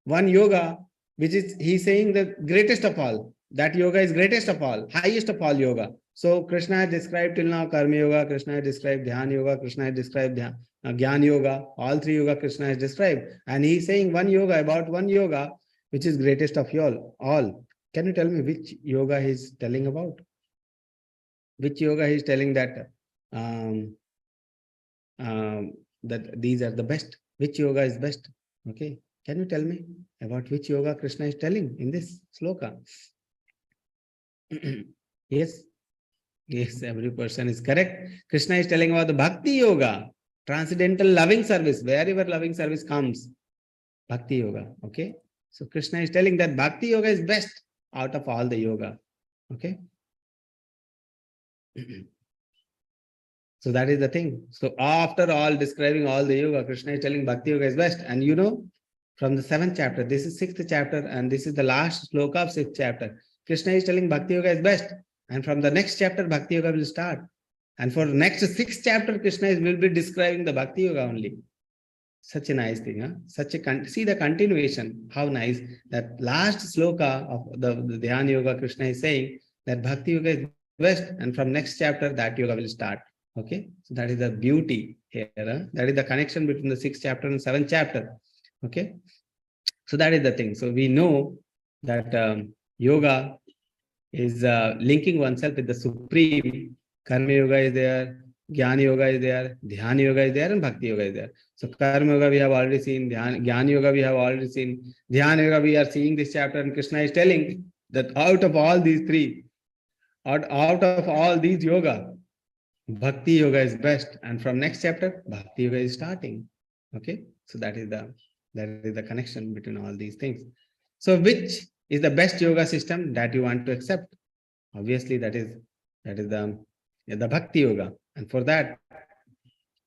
One yoga, which is, he's saying the greatest of all. That yoga is greatest of all, highest of all yoga. So Krishna has described till now Karma Yoga, Krishna has described Dhyan Yoga, Krishna has described Gyan Yoga, all three yoga Krishna has described. And he's saying one yoga, about one yoga, which is greatest of all. Can you tell me which yoga he's telling about? Which yoga he's telling that that these are the best? Which yoga is best? Okay. Can you tell me about which yoga Krishna is telling in this sloka? Yes, yes, every person is correct. Krishna is telling about the bhakti yoga, transcendental loving service, wherever loving service comes, bhakti yoga. Okay, so Krishna is telling that bhakti yoga is best out of all the yoga. Okay. So that is the thing. So after all describing all the yoga, Krishna is telling bhakti yoga is best. And you know, from the 7th chapter, this is 6th chapter, and this is the last sloka of 6th chapter. Krishna is telling bhakti yoga is best. And from the next chapter, bhakti yoga will start. And for the next 6th chapter, Krishna will be describing the bhakti yoga only. Such a nice thing, huh? See the continuation, how nice. That last sloka of the Dhyana yoga, Krishna is saying that bhakti yoga is best, and from next chapter, that yoga will start. Okay, so that is the beauty here. That is the connection between the 6th chapter and 7th chapter. Okay, so that is the thing. So we know that yoga is linking oneself with the supreme. Karma yoga is there, Jnana yoga is there, Dhyana yoga is there, and Bhakti yoga is there. So Karma yoga we have already seen, Jnana yoga we have already seen, Dhyana yoga we are seeing this chapter, and Krishna is telling that out of all these three, out of all these yoga, Bhakti yoga is best, and from next chapter, Bhakti yoga is starting. Okay, so that is the connection between all these things. So which is the best yoga system that you want to accept? Obviously, that is the Bhakti yoga, and for that,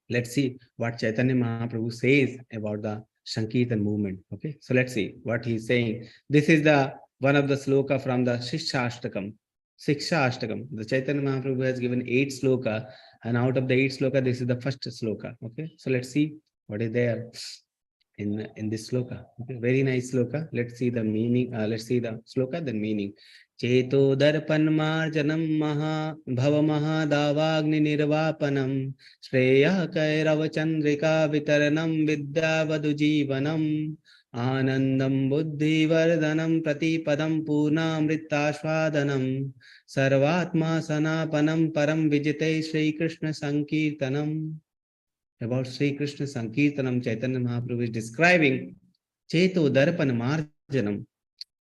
let's see what Chaitanya Mahaprabhu says about the Sankirtan movement. Okay, so let's see what he's saying. This is the one of the sloka from the Shikshashtakam. Shikshashtakam. The Chaitanya Mahaprabhu has given 8 sloka, and out of the 8 sloka, this is the first sloka. Okay, so let's see what is there in this sloka. Okay, very nice sloka. Let's see the meaning. Let's see the sloka, then meaning. Cheto darpan marjanam maha bhava maha davagni nirvapanam shreya kairava chandrika vitaranam vidya vadu jivanam anandam buddhi vardhanam pratipadam purnamritashvadanam sarvatma sanapanam param vijite Shri Krishna Sankirtanam. About Sri Krishna Sankirtanam, Chaitanya Mahaprabhu is describing Cheto Darpan Marjanam.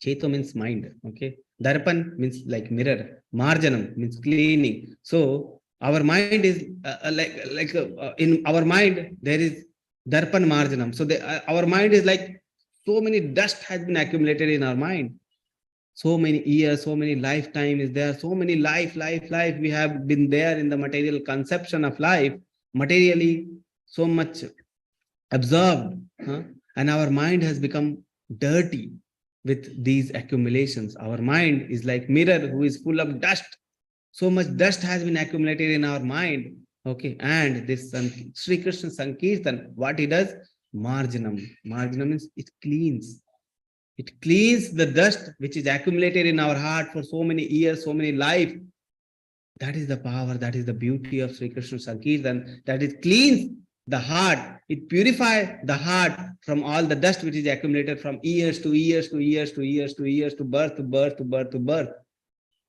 Cheto means mind. Okay. Darpan means like mirror. Marjanam means cleaning. So our mind is in our mind there is Darpan Marjanam. So our mind is like so many dust has been accumulated in our mind. So many years, so many lifetime is there. So many life. We have been there in the material conception of life. Materially, so much absorbed, and our mind has become dirty with these accumulations. Our mind is like mirror who is full of dust. So much dust has been accumulated in our mind. Okay, and this Sri Krishna Sankirtan, what he does? Marjanam. Marjanam means it cleans. It cleans the dust which is accumulated in our heart for so many years, so many life. That is the power, that is the beauty of Sri Krishna Sankirtan, that it cleans the heart, it purifies the heart from all the dust which is accumulated from years to years to years to years to years to birth to birth to birth to birth.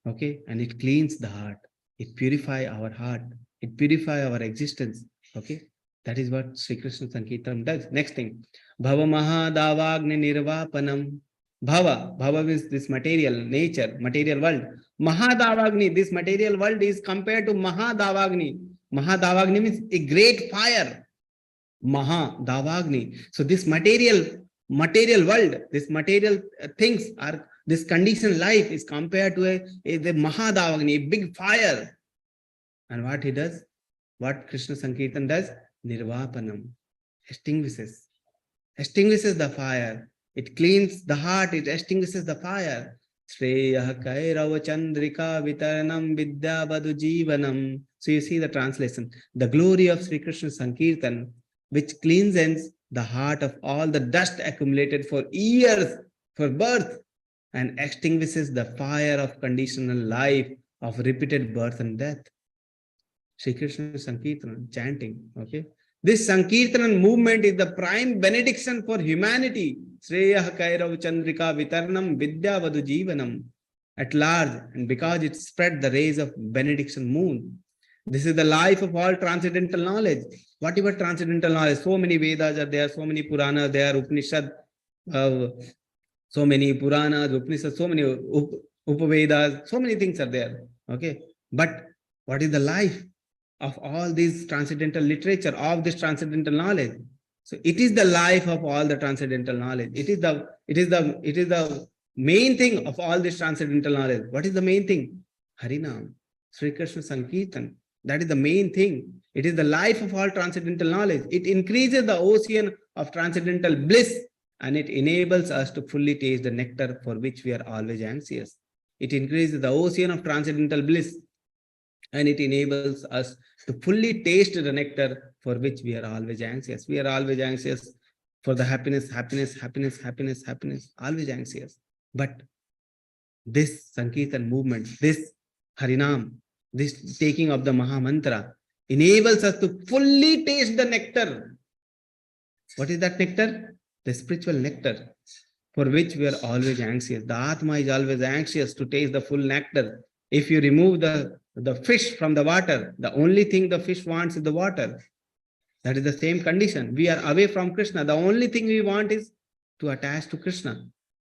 Okay, and it cleans the heart, it purifies our heart, it purifies our existence. Okay, that is what Sri Krishna Sankirtan does. Next thing, Bhava Mahadavagni Nirvapanam. Bhava means this material nature, material world. Mahadavagni, this material world is compared to Mahadavagni. Mahadavagni means a great fire. Mahadavagni. So this material world, this material things are, this conditioned life is compared to the Mahadavagni, a big fire. And what he does, what Krishna Sankirtan does, Nirvapanam, extinguishes the fire. It cleans the heart, it extinguishes the fire. Shreya Kairava Chandrika Vitaranam Vidya Vadu Jivanam. So you see the translation. The glory of Sri Krishna Sankirtan, which cleanses the heart of all the dust accumulated for years, for birth, and extinguishes the fire of conditional life, of repeated birth and death. Sri Krishna Sankirtan, chanting. Okay. This Sankirtan movement is the prime benediction for humanity. Shreyah Kairav Chandrika Vitarnam Vidya Vadu Jivanam at large, and because it spread the rays of benediction moon. This is the life of all transcendental knowledge. Whatever transcendental knowledge, so many Vedas are there, so many Puranas there, Upanishad. so many Puranas, Upanishads, so many Upavedas, so many things are there. Okay. But what is the life of all these transcendental literature, of this transcendental knowledge? So it is the life of all the transcendental knowledge. It is the main thing of all this transcendental knowledge. What is the main thing? Harinam, Sri Krishna Sankirtan. That is the main thing. It is the life of all transcendental knowledge. It increases the ocean of transcendental bliss, and it enables us to fully taste the nectar for which we are always anxious. It increases the ocean of transcendental bliss, and it enables us to fully taste the nectar for which we are always anxious. We are always anxious for the happiness, always anxious. But this Sankirtan movement, this Harinam, this taking of the Maha Mantra enables us to fully taste the nectar. What is that nectar? The spiritual nectar for which we are always anxious. The Atma is always anxious to taste the full nectar. If you remove the fish from the water, the only thing the fish wants is the water. That is the same condition. We are away from Krishna. The only thing we want is to attach to Krishna.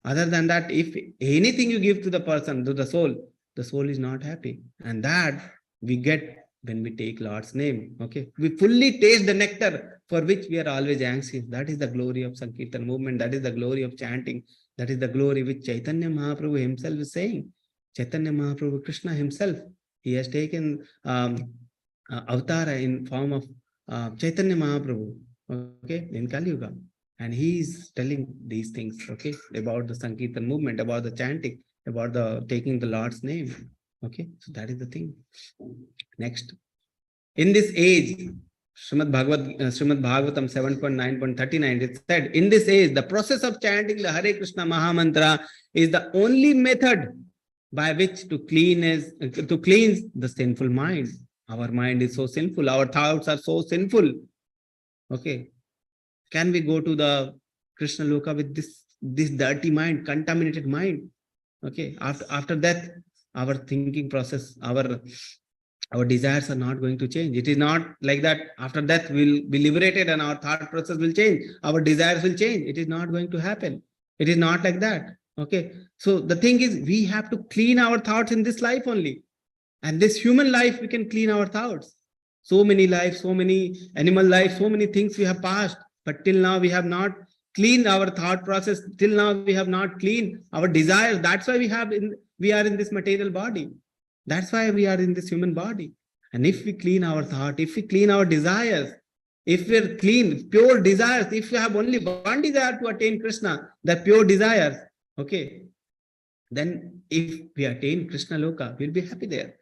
Other than that, if anything you give to the person, to the soul is not happy. And that we get when we take Lord's name. Okay. We fully taste the nectar for which we are always anxious. That is the glory of Sankirtan movement. That is the glory of chanting. That is the glory which Chaitanya Mahaprabhu himself is saying. Chaitanya Mahaprabhu, Krishna himself, he has taken avatara in form of Chaitanya Mahaprabhu, okay, in Kali Yuga. And he is telling these things, okay, about the Sankirtan movement, about the chanting, about the taking the Lord's name. Okay, so that is the thing. Next. In this age, Srimad Bhagavatam 7.9.39, it said, in this age, the process of chanting the Hare Krishna Mahamantra is the only method by which to cleanse the sinful mind. Our mind is so sinful. Our thoughts are so sinful. Okay. Can we go to the Krishna Loka with this dirty mind, contaminated mind? Okay. After that, our thinking process, our desires are not going to change. It is not like that. After that, we'll be liberated and our thought process will change. Our desires will change. It is not going to happen. It is not like that. Okay. So the thing is, we have to clean our thoughts in this life only. And this human life, we can clean our thoughts. So many lives, so many animal lives, so many things we have passed. But till now, we have not cleaned our thought process. Till now, we have not cleaned our desires. That's why we are in this material body. That's why we are in this human body. And if we clean our thought, if we clean our desires, if we're clean, pure desires, if we have only one desire to attain Krishna, the pure desires, okay, then if we attain Krishna Loka, we'll be happy there.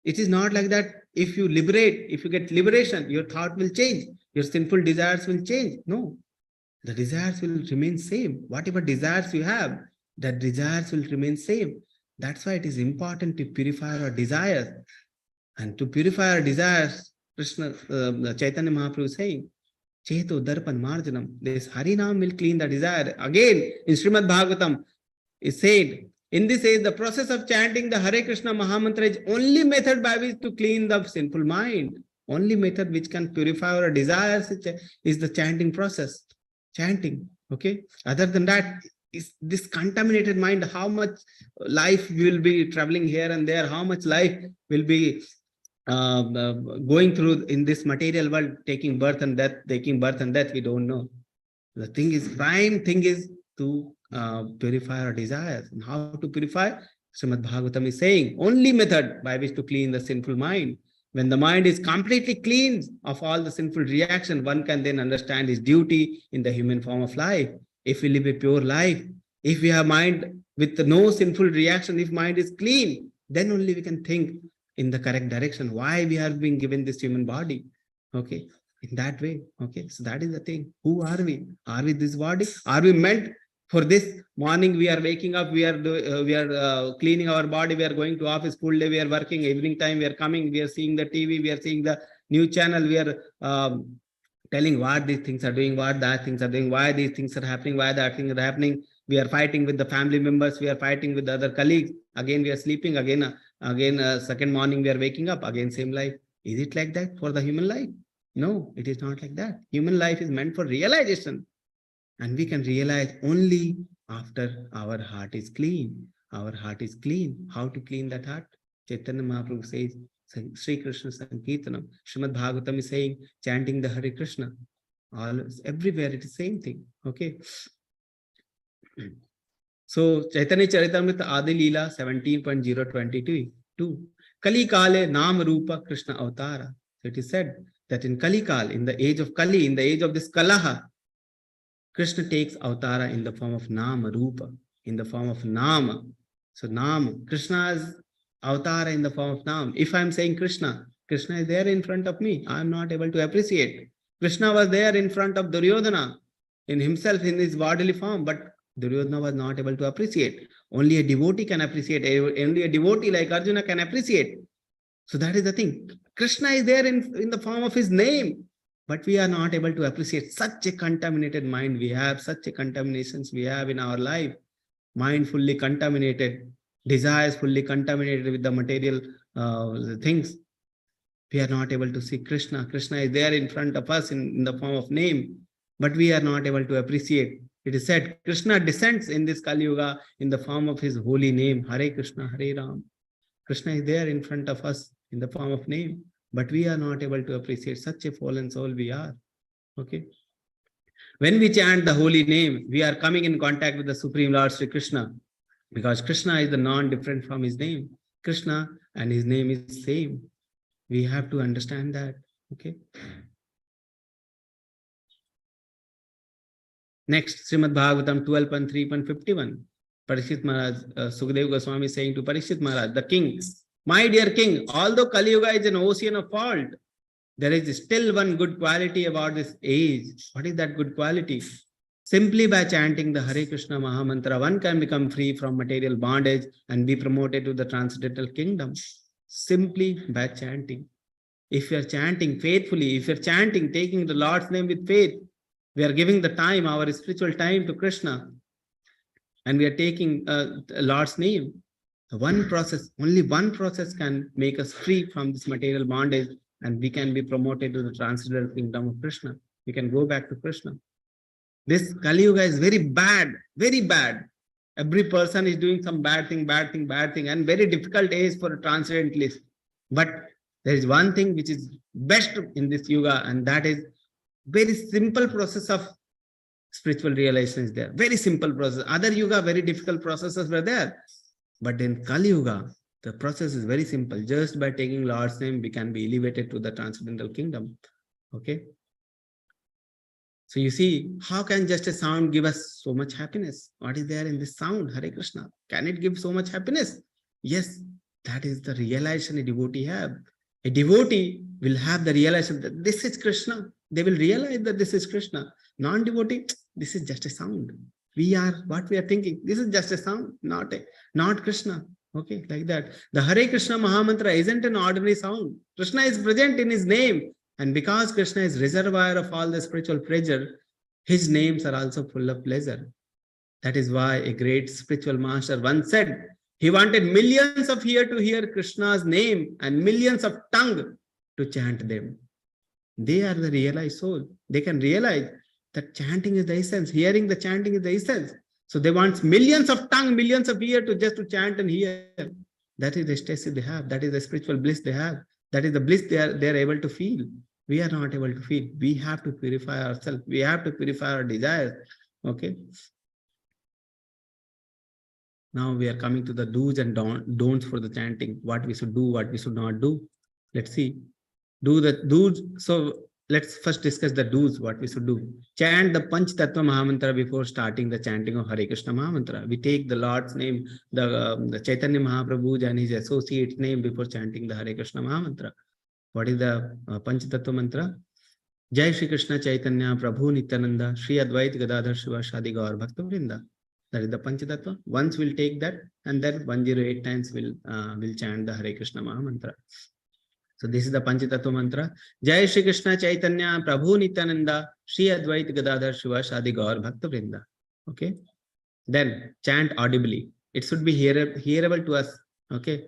It is not like that. If you get liberation, your thought will change. Your sinful desires will change. No, the desires will remain same. Whatever desires you have, the desires will remain same. That's why it is important to purify our desires. And to purify our desires, Krishna, Chaitanya Mahaprabhu is saying, Cheto Darpan Marjanam. This Harinam will clean the desire. Again, in Srimad Bhagavatam, it said, in this age, the process of chanting the Hare Krishna Mahamantra is only method by which to clean the sinful mind. Only method which can purify our desires is the chanting process. Chanting. Okay. Other than that, is this contaminated mind, how much life will be traveling here and there, how much life will be going through in this material world, taking birth and death, we don't know. The thing is, prime thing is to purify our desires. And how to purify? Srimad Bhagavatam is saying, only method by which to clean the sinful mind. When the mind is completely cleansed of all the sinful reaction, one can then understand his duty in the human form of life. If we live a pure life, if we have mind with no sinful reaction, if mind is clean, then only we can think in the correct direction. Why we have been given this human body? Okay, in that way. Okay, so that is the thing. Who are we? Are we this body? Are we meant for this? Morning we are waking up, we are cleaning our body, we are going to office, full day we are working, evening time we are coming, we are seeing the TV, we are seeing the news channel, we are telling what these things are doing, what that things are doing, why these things are happening, why that things are happening. We are fighting with the family members, we are fighting with the other colleagues. Again, we are sleeping. Again, second morning we are waking up. Again, same life. Is it like that for the human life? No, it is not like that. Human life is meant for realization. And we can realize only after our heart is clean. Our heart is clean. How to clean that heart? Chaitanya Mahaprabhu says, Sri Krishna Sankirtanam. Srimad Bhagavatam is saying, chanting the Hare Krishna. All everywhere it is same thing. Okay. So Chaitanya Charitamrita Adi Leela 17.022. Kali Kale Nam Rupa Krishna Avatara. So it is said that in Kali Kal, in the age of Kali, in the age of this Kalaha, Krishna takes Avatara in the form of Nama Rupa, in the form of Nama. So Nama, Krishna's Avatara in the form of Nama. If I am saying Krishna, Krishna is there in front of me. I am not able to appreciate. Krishna was there in front of Duryodhana, in himself, in his bodily form, but Duryodhana was not able to appreciate. Only a devotee can appreciate. Only a devotee like Arjuna can appreciate. So that is the thing. Krishna is there in the form of his name, but we are not able to appreciate. Such a contaminated mind we have, such a contaminations we have in our life. Mind fully contaminated, desires fully contaminated with the material things. We are not able to see Krishna. Krishna is there in front of us in the form of name, but we are not able to appreciate. It is said Krishna descends in this Kali Yuga in the form of his holy name, Hare Krishna, Hare Ram. Krishna is there in front of us in the form of name, but we are not able to appreciate. Such a fallen soul we are. Okay. When we chant the holy name, we are coming in contact with the Supreme Lord Sri Krishna, because Krishna is the non-different from his name. Krishna and his name is same. We have to understand that. Okay. Next, Srimad Bhagavatam 12.3.51. Parikshit Maharaj, Sukadeva Goswami is saying to Parikshit Maharaj, the king, my dear king, although Kali Yuga is an ocean of fault, there is still one good quality about this age. What is that good quality? Simply by chanting the Hare Krishna Mahamantra, one can become free from material bondage and be promoted to the transcendental kingdom. Simply by chanting. If you are chanting faithfully, if you are chanting, taking the Lord's name with faith, we are giving the time, our spiritual time to Krishna, and we are taking Lord's name. One process, only one process can make us free from this material bondage, and we can be promoted to the transcendental kingdom of Krishna. We can go back to Krishna. This Kali Yuga is very bad, very bad. Every person is doing some bad thing, and very difficult age for a transcendentalist. But there is one thing which is best in this Yuga, and that is very simple process of spiritual realization is there. Very simple process. Other Yuga, very difficult processes were there. But in Kali Yuga, the process is very simple. Just by taking Lord's name, we can be elevated to the transcendental kingdom. Okay. So you see, how can just a sound give us so much happiness? What is there in this sound, Hare Krishna? Can it give so much happiness? Yes, that is the realization a devotee have. A devotee will have the realization that this is Krishna. They will realize that this is Krishna. Non-devotee, this is just a sound. We are what we are thinking. This is just a sound, not Krishna. Okay, like that. The Hare Krishna Mahamantra isn't an ordinary sound. Krishna is present in his name. And because Krishna is reservoir of all the spiritual pleasure, his names are also full of pleasure. That is why a great spiritual master once said, he wanted millions of ears to hear Krishna's name and millions of tongue to chant them. They are the realized soul. They can realize that chanting is the essence. Hearing the chanting is the essence. So they want millions of tongue, millions of ears to just to chant and hear. That is the ecstasy they have. That is the spiritual bliss they have. That is the bliss they are able to feel. We are not able to feel. We have to purify ourselves. We have to purify our desires. Okay. Now we are coming to the do's and don'ts for the chanting. What we should do, what we should not do. Let's see. Do the do's. So let's first discuss the do's, what we should do. Chant the Panch Tattva Mahamantra before starting the chanting of Hare Krishna Mahamantra. We take the Lord's name, the Chaitanya Mahaprabhu and his associate's name before chanting the Hare Krishna Mahamantra. What is the Panch Tattva Mantra? Jai Shri Krishna Chaitanya Prabhu Nityananda Shri Advait Gadadhar Shiva Shadi Gaur Bhakta Vrinda. That is the Panch Tattva. Once we'll take that, and then 108 times we'll chant the Hare Krishna Mahamantra. So this is the Panch Tattva Mantra. Jai Shri Krishna Chaitanya Prabhu Nityananda Shri Advait Gadadhar Shiva Shadi Gaur Bhakta Vrinda. Okay. Then chant audibly. It should be hearable to us. Okay.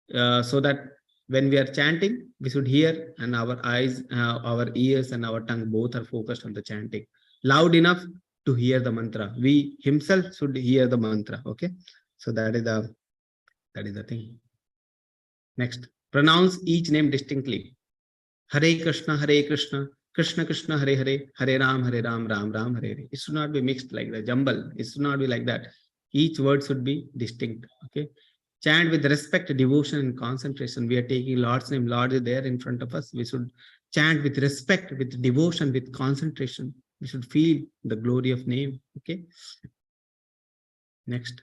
So that when we are chanting, we should hear, and our eyes, our ears and our tongue both are focused on the chanting. Loud enough to hear the mantra. We himself should hear the mantra. Okay. So that is the thing. Next, pronounce each name distinctly. Hare Krishna, Hare Krishna, Krishna Krishna, Hare Hare, Hare Ram, Ram Ram, Hare Hare. It should not be mixed like the jumble. It should not be like that. Each word should be distinct. Okay. Chant with respect, devotion, and concentration. We are taking Lord's name. Lord is there in front of us. We should chant with respect, with devotion, with concentration. We should feel the glory of name. Okay. Next.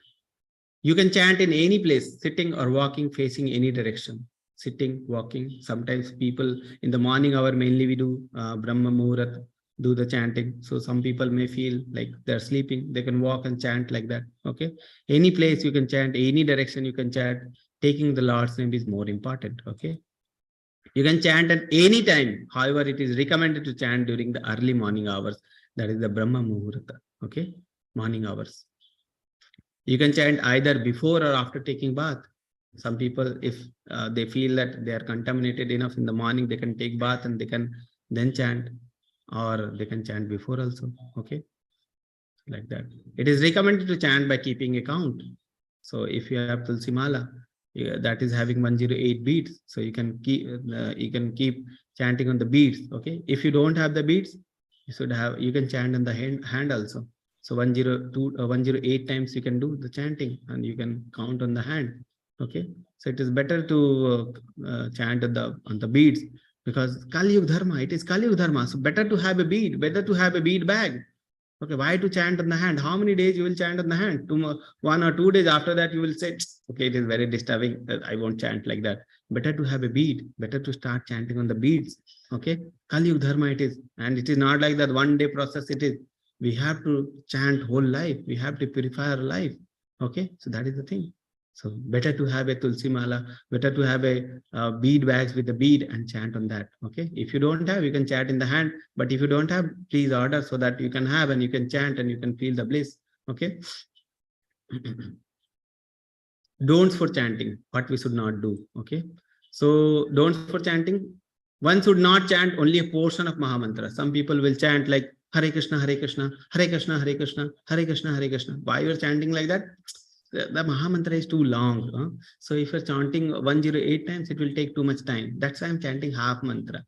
You can chant in any place, sitting or walking, facing any direction. Sitting, walking. Sometimes people in the morning hour, mainly we do Brahma Muhurat, do the chanting. So some people may feel like they're sleeping. They can walk and chant like that. Okay. Any place you can chant, any direction you can chant. Taking the Lord's name is more important. Okay. You can chant at any time. However, it is recommended to chant during the early morning hours. That is the Brahma Muhurta. Okay. Morning hours. You can chant either before or after taking bath. Some people, if they feel that they are contaminated enough in the morning, they can take bath and they can then chant, or they can chant before also. Okay. Like that. It is recommended to chant by keeping a count. So if you have Tulsi Mala, that is having 108 beats. So you can keep chanting on the beats. Okay. If you don't have the beats, you can chant on the hand also. So 108 times you can do the chanting and you can count on the hand. Okay. So it is better to chant on the beads, because Kali Yuga Dharma, it is Kali Yuga Dharma. So better to have a bead, better to have a bead bag. Okay, why to chant on the hand? How many days you will chant on the hand? 1 or 2 days after that, you will say, okay, it is very disturbing. I won't chant like that. Better to have a bead. Better to start chanting on the beads. Okay, Kali Yuga Dharma it is. And it is not like that one day process it is. We have to chant whole life. We have to purify our life. Okay, so that is the thing. So better to have a Tulsi Mala, better to have a bead bags with a bead and chant on that. Okay. If you don't have, you can chant in the hand. But if you don't have, please order so that you can have and you can chant and you can feel the bliss. Okay. Don'ts for chanting, what we should not do. Okay. So don'ts for chanting. One should not chant only a portion of Mahamantra. Some people will chant like Hare Krishna, Hare Krishna, Hare Krishna, Hare Krishna, Hare Krishna, Hare Krishna. Why you are chanting like that? The Mahamantra is too long. So if you're chanting 108 times, it will take too much time. That's why I'm chanting half mantra.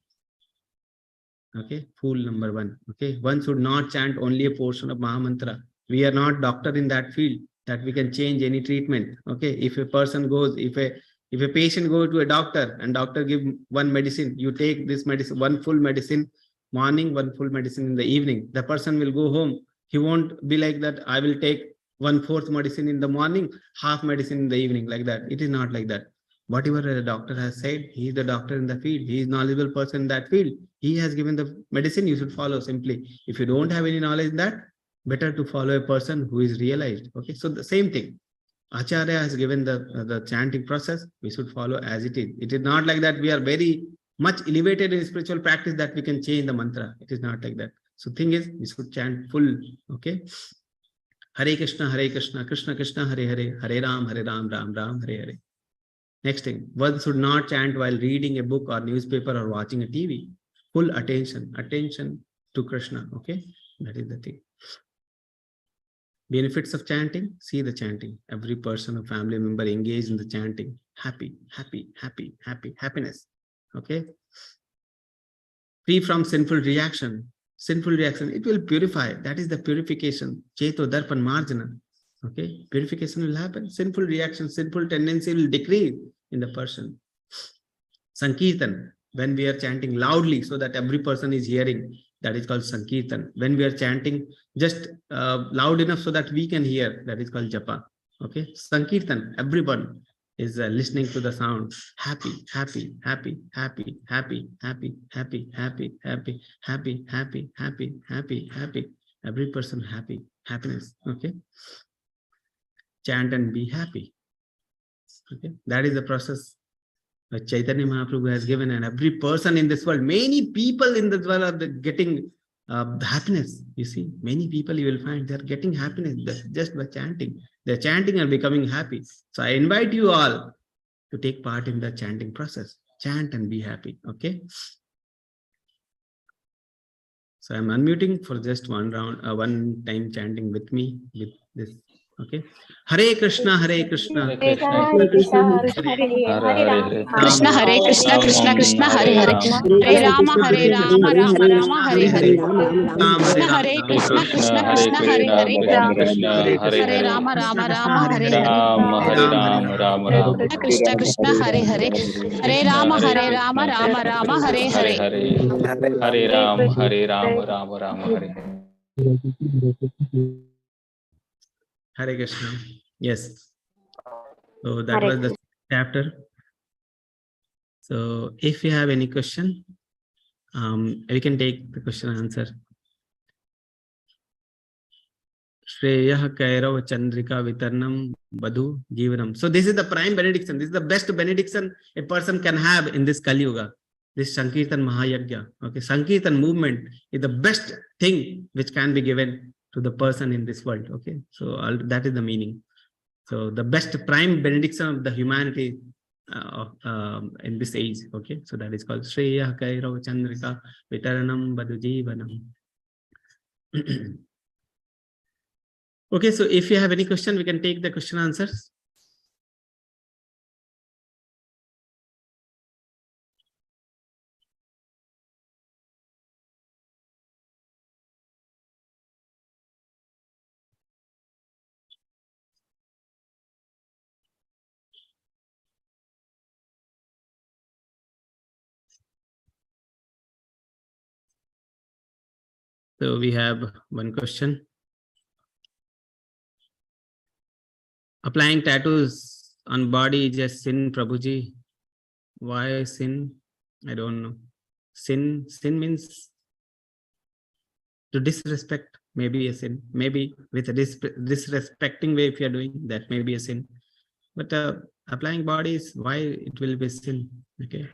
Okay, fool number 1. Okay, one should not chant only a portion of Mahamantra. We are not doctor in that field that we can change any treatment. Okay, if a person goes, if a patient goes to a doctor and doctor give one medicine, you take this medicine, one full medicine morning, one full medicine in the evening. The person will go home. He won't be like that. I will take 1/4 medicine in the morning, half medicine in the evening, like that. It is not like that. Whatever the doctor has said, he is the doctor in the field. He is knowledgeable person in that field. He has given the medicine, you should follow simply. If you don't have any knowledge in that, better to follow a person who is realized. Okay, so the same thing. Acharya has given the chanting process, we should follow as it is. It is not like that we are very much elevated in spiritual practice that we can change the mantra. It is not like that. So thing is, we should chant full. Okay. Hare Krishna, Krishna Krishna, Hare Hare, Hare Ram, Ram Ram, Hare Hare. Next thing, one should not chant while reading a book or newspaper or watching a TV. Full attention to Krishna. Okay, that is the thing. Benefits of chanting, see the chanting. Every person or family member engaged in the chanting. Happy, happiness. Okay. Free from sinful reaction, it will purify. That is the purification. Cheto darpan marjana. Okay, purification will happen. Sinful reaction, sinful tendency will decrease in the person. Sankirtan, when we are chanting loudly so that every person is hearing, that is called Sankirtan. When we are chanting just loud enough so that we can hear, that is called Japa. Okay, Sankirtan, everyone is listening to the sound. Happy. Every person happy, happiness. Okay. Chant and be happy. Okay, that is the process that Chaitanya Mahaprabhu has given, and every person in this world, many people in this world are getting happiness. You see, many people you will find they are getting happiness just by chanting. They're chanting and becoming happy. So I invite you all to take part in the chanting process. Chant and be happy. Okay. So I'm unmuting for just one round, one time chanting with me with this. Okay. Hare Krishna, Hare Krishna, Hare Krishna, Hare Hare, Krishna Hare Krishna, Krishna Krishna Hare Hare, Hare Rama Hare Rama, Rama Rama Hare Hare, Krishna Hare Krishna, Krishna Krishna Hare Hare, Hare Rama Rama Rama Hare Hare, Hare Ram, Ram Ram, Krishna Krishna Hare Hare, Hare Rama Rama Rama Rama Hare Hare Hare. Hare, Hare Ram, Ram Ram, Hare Hare. Hare Krishna. Yes. So that was the chapter. So if you have any question, we can take the question and answer. Shreyah Kairav Chandrika Vitarnam Badhu Jivanam. So this is the prime benediction. This is the best benediction a person can have in this Kali Yuga. This Sankirtan Mahayagya. Okay, Sankirtan movement is the best thing which can be given to the person in this world. Okay, so that is the meaning. So the best prime benediction of the humanity in this age. Okay, so that is called Shreya Kairav Chandrika Vitaranam Badhu Jivanam. Okay, so if you have any question, we can take the question answers. So we have one question. Applying tattoos on body is a sin, Prabhuji. Why sin? I don't know. Sin means to disrespect, maybe a sin. Maybe with a disrespecting way, if you're doing that, may be a sin. But applying bodies, why it will be a sin? Okay.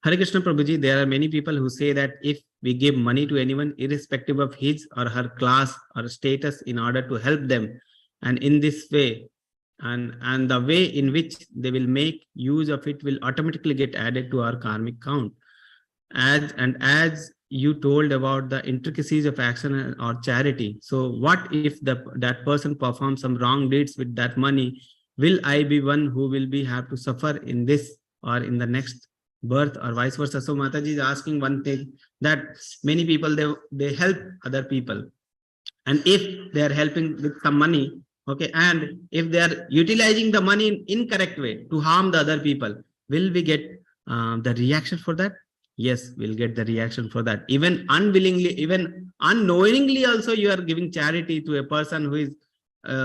Hare Krishna Prabhuji, there are many people who say that if we give money to anyone, irrespective of his or her class or status, in order to help them, and in this way, and the way in which they will make use of it will automatically get added to our karmic count. As you told about the intricacies of action or charity, so what if that person performs some wrong deeds with that money? Will I be one who will have to suffer in this or in the next birth, or vice versa? So Mataji is asking one thing, that many people they help other people, and if they are helping with some money, okay, and if they are utilizing the money in incorrect way to harm the other people, will we get the reaction for that? Yes, we'll get the reaction for that. Even unwillingly, even unknowingly also, you are giving charity to a person who is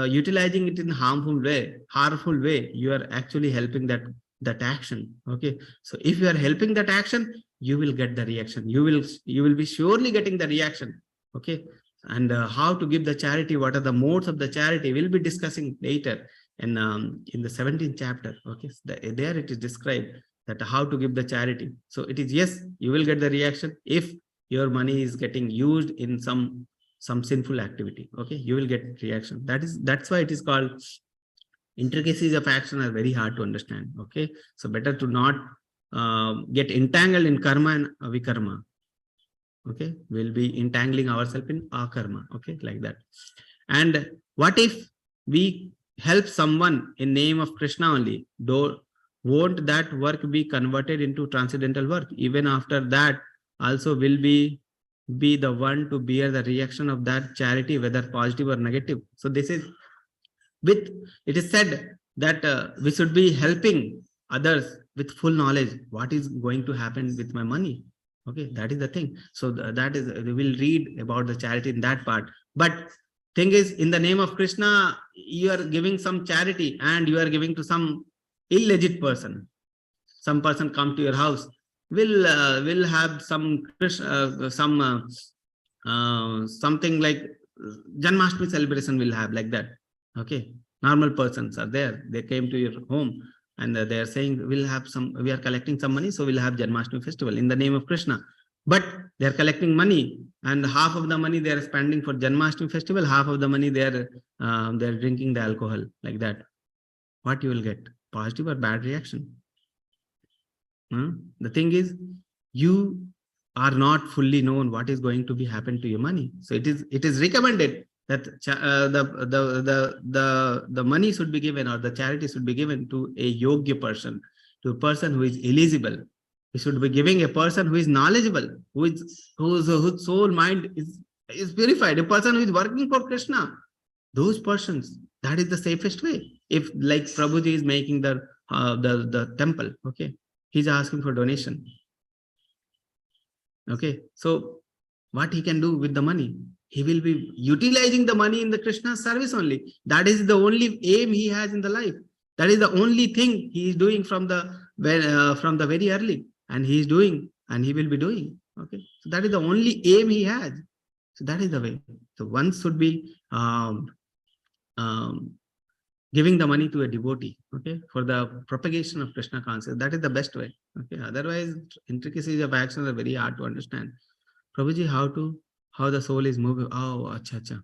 utilizing it in harmful way. You are actually helping that action. Okay, so if you are helping that action, you will get the reaction. You will be surely getting the reaction. Okay, and how to give the charity, what are the modes of the charity, we'll be discussing later in the 17th chapter. Okay, so there it is described that how to give the charity. So it is, yes, you will get the reaction if your money is getting used in some sinful activity. Okay, you will get reaction. That's why it is called intricacies of action are very hard to understand. Okay, so better to not get entangled in karma and vikarma. Okay, we'll be entangling ourselves in akarma. Okay, like that. And what if we help someone in name of Krishna only? Won't that work be converted into transcendental work? Even after that, also will be the one to bear the reaction of that charity, whether positive or negative. So this is it is said that we should be helping others with full knowledge what is going to happen with my money. Okay, that is the thing. So that is, we will read about the charity in that part. But thing is, in the name of Krishna, you are giving some charity and you are giving to some illegit person. Some person come to your house, will have some something like Janmashtami celebration will have, like that. Okay, normal persons are there. They came to your home and they are saying, we are collecting some money, so we'll have Janmashtami festival in the name of Krishna. But they are collecting money, and half of the money they are spending for Janmashtami festival, half of the money they are drinking the alcohol, like that. What you will get? Positive or bad reaction? The thing is, you are not fully known what is going to be happen to your money. So it is recommended that the money should be given, or the charity should be given to a yogya person, to a person who is eligible. We should be giving a person who is knowledgeable, whose soul mind is purified, a person who is working for Krishna. Those persons, that is the safest way. If like Prabhuji is making the temple, okay, he's asking for donation. Okay, so what he can do with the money? He will be utilizing the money in the Krishna service only. That is the only aim he has in the life. That is the only thing he is doing from the very early, and he is doing, and he will be doing. Okay, so that is the only aim he has. So that is the way. So one should be giving the money to a devotee, okay, for the propagation of Krishna consciousness. That is the best way. Okay, otherwise intricacies of actions are very hard to understand. Prabhuji, how the soul is moving. Oh, acha, acha.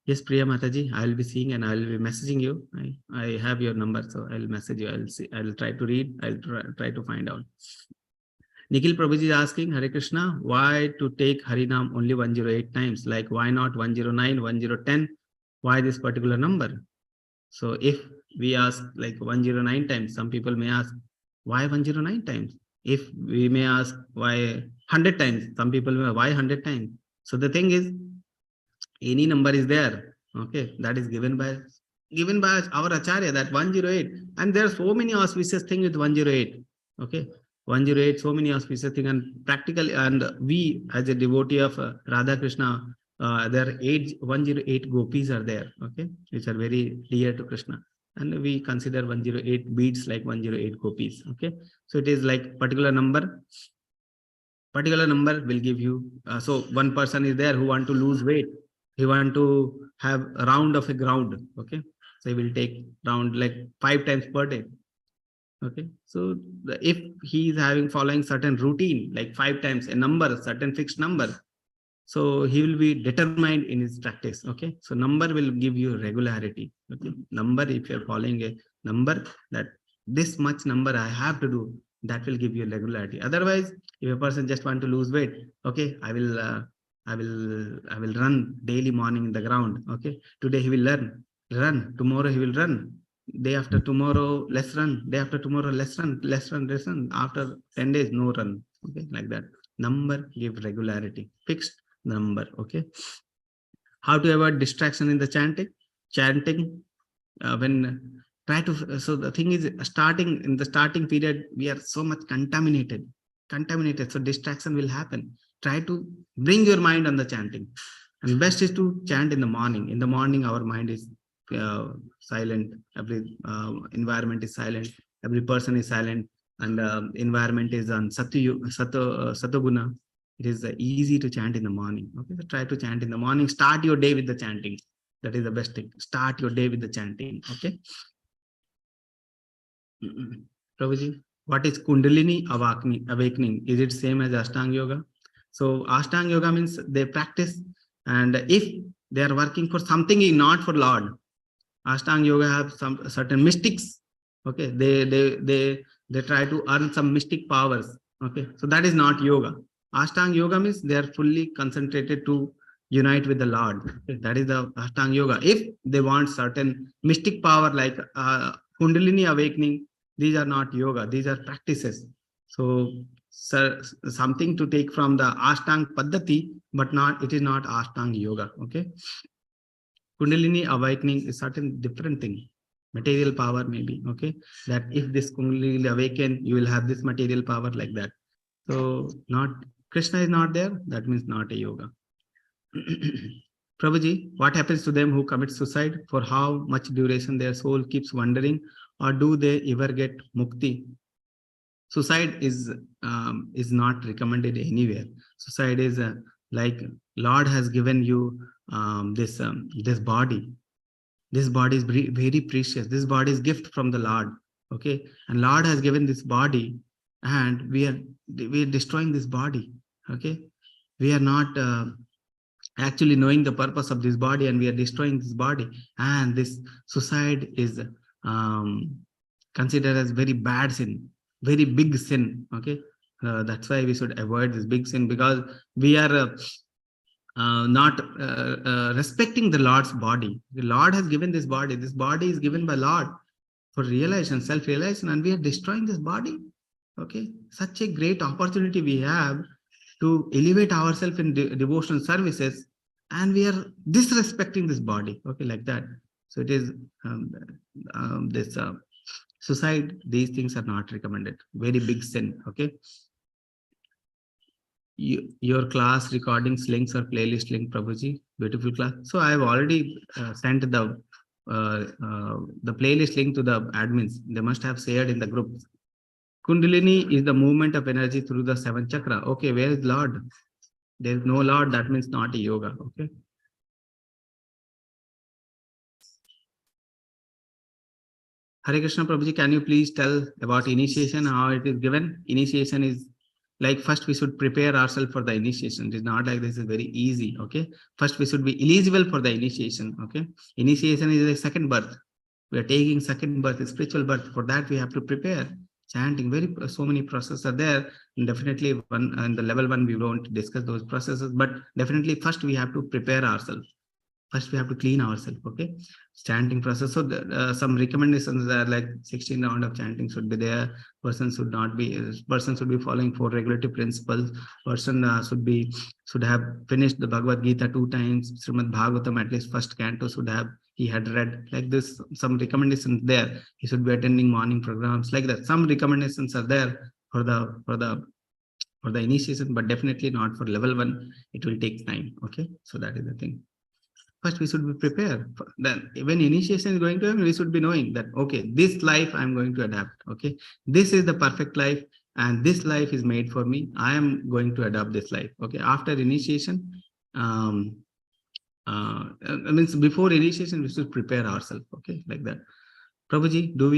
Yes, Priya Mataji, I will be seeing and I will be messaging you. I have your number, so I'll message you. I'll see. I'll try to read. I'll try to find out. Nikhil Prabhuji is asking, Hare Krishna, why to take Harinam only 108 times? Like, why not 109, 1010? Why this particular number? So if we ask like 109 times, some people may ask, why 109 times? If we may ask why 100 times, some people may, why 100 times? So the thing is, any number is there, okay, that is given by our Acharya, that 108. And there are so many auspicious things with 108. Okay, 108, so many auspicious things, and practically, and we as a devotee of Radha Krishna, there are 108 gopis are there, okay, which are very dear to Krishna. And we consider 108 beads like 108 gopis. Okay, so it is like particular number will give you. So one person is there who want to lose weight. He want to have a round of a ground. Okay, so he will take round like 5 times per day. Okay, so if he is following certain routine, like 5 times a number, certain fixed number, so he will be determined in his practice. Okay, so number will give you regularity. Okay, number, if you're following a number, that this much number I have to do, that will give you regularity. Otherwise, if a person just want to lose weight, okay, I will run daily morning in the ground. Okay, today he will run, tomorrow he will run, day after tomorrow less run, day after tomorrow less run, after 10 days no run. Okay, like that. Number give regularity, fixed number. Okay, how to avoid distraction in the chanting? When try to, so the thing is, in the starting period, we are so much contaminated, so distraction will happen. Try to bring your mind on the chanting, and best is to chant in the morning. Our mind is silent, every environment is silent, every person is silent, and environment is on satoguna. It is easy to chant in the morning. Okay, so try to chant in the morning. Start your day with the chanting. That is the best thing. Start your day with the chanting. Okay. Prabhuji, what is Kundalini awakening? Is it same as Ashtanga Yoga? So Ashtanga Yoga means they practice, and if they are working for something not for Lord, Ashtanga Yoga have some certain mystics. Okay, they try to earn some mystic powers. Okay, so that is not yoga. Ashtanga Yoga means they are fully concentrated to unite with the Lord. Okay, that is the Ashtanga Yoga. If they want certain mystic power like Kundalini awakening, these are not yoga, these are practices. So something to take from the Ashtanga Paddhati, but it is not Ashtanga Yoga. Okay, Kundalini awakening is certain different thing. Material power maybe. Okay, that if this Kundalini awaken, you will have this material power, like that. So not Krishna is not there, that means not a yoga. Prabhuji, what happens to them who commit suicide? For how much duration their soul keeps wandering, or do they ever get mukti? Suicide is not recommended anywhere. Suicide is like Lord has given you this body. This body is very precious. This body is gift from the Lord. Okay, and Lord has given this body, and we are destroying this body. Okay, we are not actually knowing the purpose of this body, and we are destroying this body. And this suicide is considered as very bad sin, very big sin. Okay, That's why we should avoid this big sin, because we are not respecting the Lord's body. The Lord has given this body. This body is given by Lord for realization, self-realization, and we are destroying this body. Okay, such a great opportunity we have to elevate ourselves in devotional services, and we are disrespecting this body. Okay, like that. So it is this suicide. These things are not recommended. Very big sin. Okay. Your class recordings links or playlist link, Prabhuji. Beautiful class. So I have already sent the playlist link to the admins. They must have shared in the group. Kundalini is the movement of energy through the 7th chakra. Okay, where is Lord? There is no Lord. That means not a yoga. Okay. Hare Krishna, Prabhuji, can you please tell about initiation, how it is given? Initiation is like, first we should prepare ourselves for the initiation. It is not like this is very easy. Okay. First we should be eligible for the initiation. Okay. Initiation is a second birth. We are taking second birth, spiritual birth. For that we have to prepare. Chanting, so many processes are there. And definitely one in the level 1 we won't discuss those processes, but definitely first we have to prepare ourselves. First we have to clean ourselves. Okay. Chanting process. So some recommendations are like 16 round of chanting should be there. Person should be following 4 regulative principles. Person should have finished the Bhagavad Gita 2 times. Srimad Bhagavatam, at least first canto he had read. Like this, some recommendations there. He should be attending morning programs, like that. Some recommendations are there for the initiation, but definitely not for level 1. It will take time. Okay. So that is the thing. First, we should be prepared. Then, when initiation is going to happen, we should be knowing that, okay, this life I'm going to adapt. Okay, this is the perfect life, and this life is made for me. I am going to adopt this life. Okay, after initiation, means before initiation, we should prepare ourselves. Okay, like that. Prabhuji, do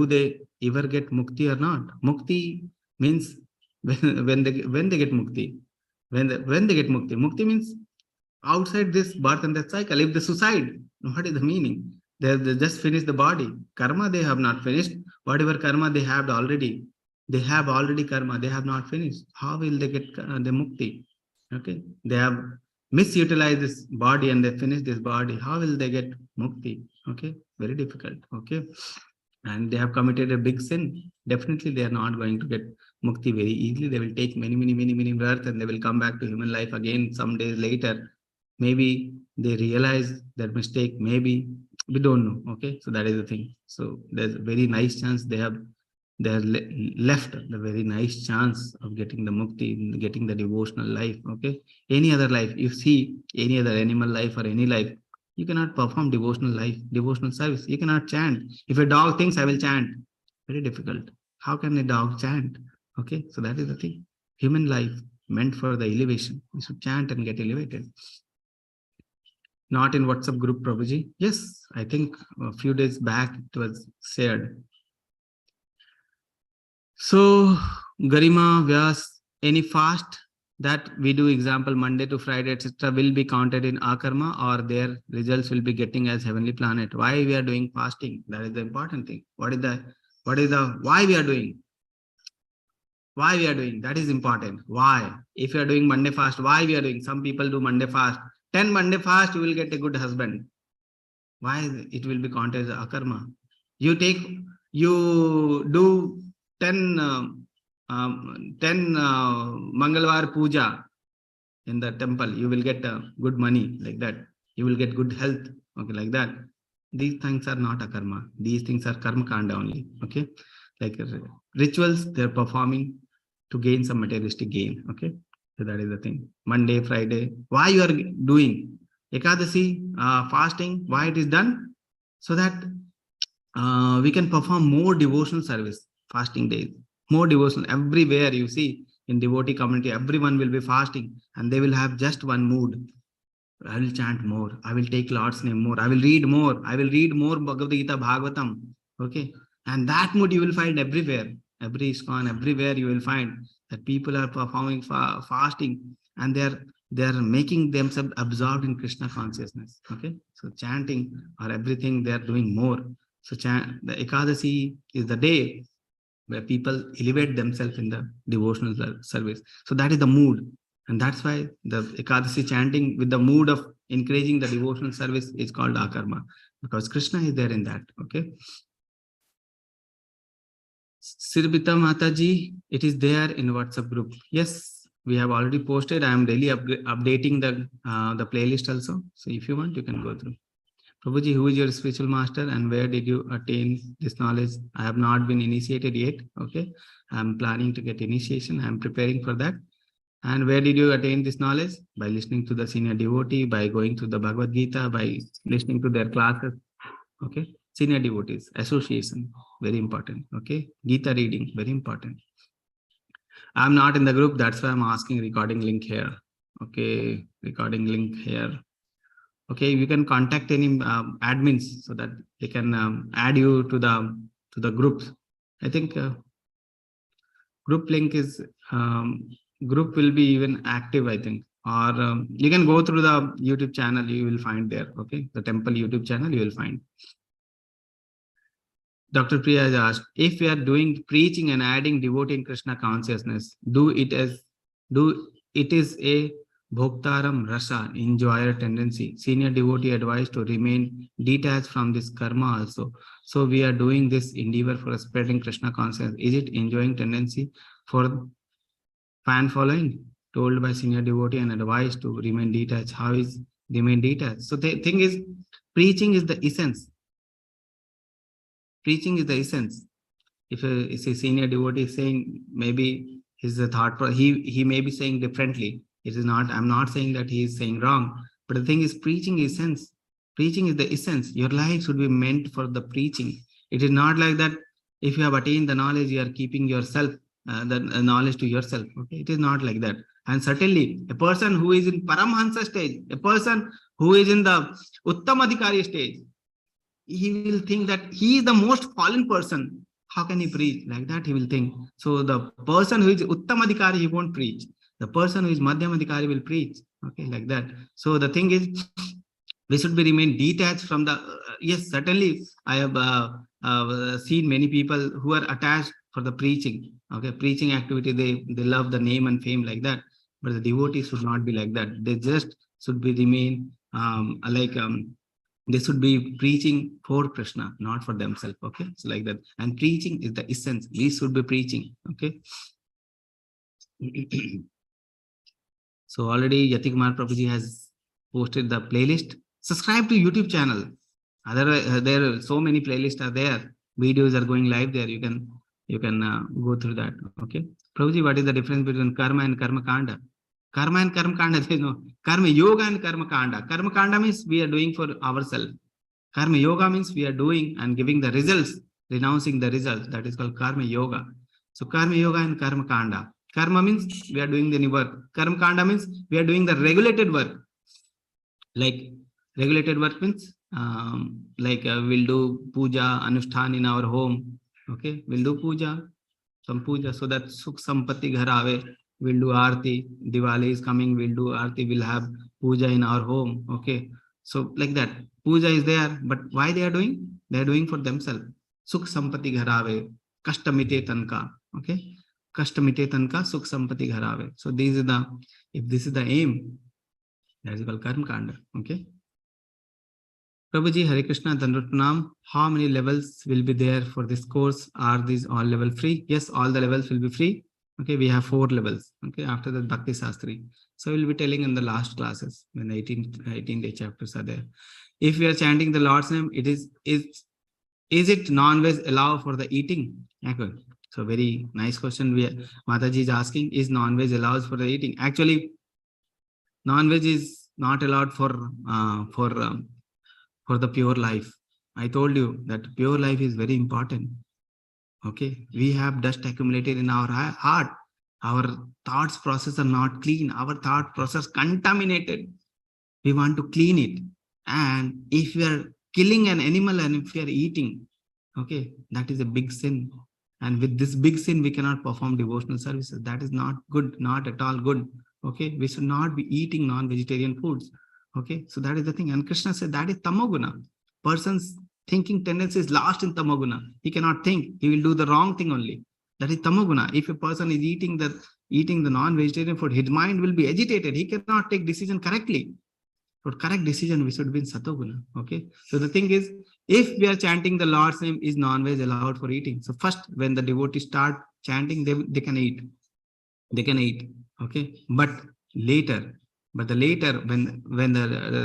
they ever get mukti or not? Mukti means when they get mukti. When they get mukti. Mukti means outside this birth and death cycle. If the suicide, what is the meaning? They just finished the body. Karma they have not finished. Whatever karma they have already karma. They have not finished. How will they get the mukti? Okay, they have misutilized this body and they finish this body. How will they get mukti? Okay, very difficult. Okay, and they have committed a big sin. Definitely, they are not going to get mukti very easily. They will take many births and they will come back to human life again some days later. Maybe they realize their mistake. Maybe we don't know. Okay, so that is the thing. So there's a very nice chance they have left the very nice chance of getting the mukti, getting the devotional life. Okay, any other life, you see any other animal life or any life, you cannot perform devotional service. You cannot chant. If a dog thinks I will chant, very difficult. How can a dog chant? Okay, so that is the thing. Human life meant for the elevation. We should chant and get elevated. Not in WhatsApp group, Prabhuji. Yes, I think a few days back it was shared. So, Garima, Vyas, any fast that we do, example Monday to Friday, etc., will be counted in akarma, or their results will be getting as heavenly planet. Why we are doing fasting? That is the important thing. What is the why we are doing? Why we are doing? That is important. Why? If you are doing Monday fast, why we are doing? Some people do Monday fast. 10 Monday fast, you will get a good husband. Why it will be counted as akarma? You do 10 Mangalwar puja in the temple, you will get good money, like that. You will get good health. Okay, like that. These things are not akarma. These things are karma kanda only. Okay, like rituals they're performing to gain some materialistic gain. Okay, so that is the thing. Monday, Friday, why you are doing Ekadasi, fasting? Why it is done? So that we can perform more devotional service. Fasting days, more devotional. Everywhere you see in devotee community, everyone will be fasting and they will have just one mood. I will chant more. I will take Lord's name more. I will read more. I will read more Bhagavad Gita, Bhagavatam. Okay, and that mood you will find everywhere. Every ISKCON, everywhere you will find that people are performing fasting and they are making themselves absorbed in Krishna consciousness. Okay, so chanting or everything they are doing more. So the Ekadasi is the day where people elevate themselves in the devotional service. So that is the mood. And that's why the Ekadasi chanting with the mood of encouraging the devotional service is called akarma, because Krishna is there in that. Okay. Sirbita Mataji, it is there in WhatsApp group. Yes, we have already posted. I am daily updating the playlist also. So if you want, you can go through. Prabhuji, who is your spiritual master and where did you attain this knowledge? I have not been initiated yet. Okay. I'm planning to get initiation. I'm preparing for that. And where did you attain this knowledge? By listening to the senior devotee, by going to the Bhagavad Gita, by listening to their classes. Okay. Senior devotees, association, very important. Okay. Gita reading, very important. I'm not in the group. That's why I'm asking recording link here. Okay. Recording link here. Okay. You can contact any admins so that they can add you to the groups. I think group link is group will be even active, I think, or you can go through the YouTube channel, you will find there. Okay, the temple YouTube channel you will find. Dr. Priya has asked, if we are doing preaching and adding devotee in Krishna consciousness, do it is a bhoktaram rasa, enjoyer tendency. Senior devotee advised to remain detached from this karma also. So we are doing this endeavor for spreading Krishna consciousness. Is it enjoying tendency for fan following? Told by senior devotee and advised to remain detached. How is remain detached? So the thing is, preaching is the essence. Preaching is the essence. If a senior devotee is saying, maybe his thought, he may be saying differently. It is not, I'm not saying that he is saying wrong, but the thing is, preaching is essence. Preaching is the essence. Your life should be meant for the preaching. It is not like that if you have attained the knowledge, you are keeping yourself, the knowledge to yourself. Okay, it is not like that. And certainly, a person who is in Paramhansa stage, a person who is in the Uttamadhikari stage, he will think that he is the most fallen person. How can he preach? Like that he will think. So the person who is Uttamadhikari, he won't preach. The person who is Madhyamadhikari will preach. Okay, like that. So the thing is, we should be remain detached from the, yes, certainly I have seen many people who are attached for the preaching. Okay, preaching activity, they love the name and fame like that. But the devotees should not be like that. They just should be remain they should be preaching for Krishna, not for themselves. Okay, so like that. And preaching is the essence. We should be preaching. Okay. So already Yatikumar Prabhuji has posted the playlist. Subscribe to YouTube channel. Otherwise, there are so many playlists are there. Videos are going live there. You can go through that. Okay. Prabhuji, what is the difference between karma and karma kanda? Karma and karma kanda, there is no karma yoga and karma kanda. Karma kanda means we are doing for ourselves. Karma yoga means we are doing and giving the results, renouncing the results. That is called karma yoga. So karma yoga and karma kanda. Karma means we are doing the work. Karma kanda means we are doing the regulated work. Like regulated work means we'll do puja, anushthan in our home. Okay, we'll do puja, some puja, so that sukh sampatti ghar aave. We'll do arti. Diwali is coming, we'll do arti, we'll have puja in our home. Okay, so like that, puja is there, but why they are doing? They are doing for themselves. Sukh sampatti ghar aave, kashta mite tanka. Okay, kashta mite tanka, sukh sampatti ghar aave. So this is the, if this is the aim, that is called karma kanda. Okay. Prabhuji, Hare Krishna, Dandapranam. How many levels will be there for this course? Are these all level free? Yes, all the levels will be free. Okay, we have 4 levels. Okay, after that Bhakti Sastri. So we'll be telling in the last classes when 18-day chapters are there. If we are chanting the Lord's name, is it non-veg allowed for the eating? Okay. So very nice question. Mataji is asking, is non-veg allowed for the eating? Actually, non-veg is not allowed for the pure life. I told you that pure life is very important. Okay, we have dust accumulated in our heart. Our thoughts process are not clean. Our thought process contaminated. We want to clean it. And if we are killing an animal and if we are eating, okay, that is a big sin. And with this big sin, we cannot perform devotional services. That is not good, not at all good. Okay, we should not be eating non-vegetarian foods. Okay, so that is the thing. And Krishna said that is tamoguna. Person's thinking tendency is lost in tamoguna. He cannot think. He will do the wrong thing only. That is tamoguna. If a person is eating the non-vegetarian food, his mind will be agitated. He cannot take decision correctly. For correct decision, we should be in satoguna. Okay. So the thing is, if we are chanting the Lord's name, is non-veg allowed for eating? So first, when the devotees start chanting, they can eat. They can eat. Okay. But later, when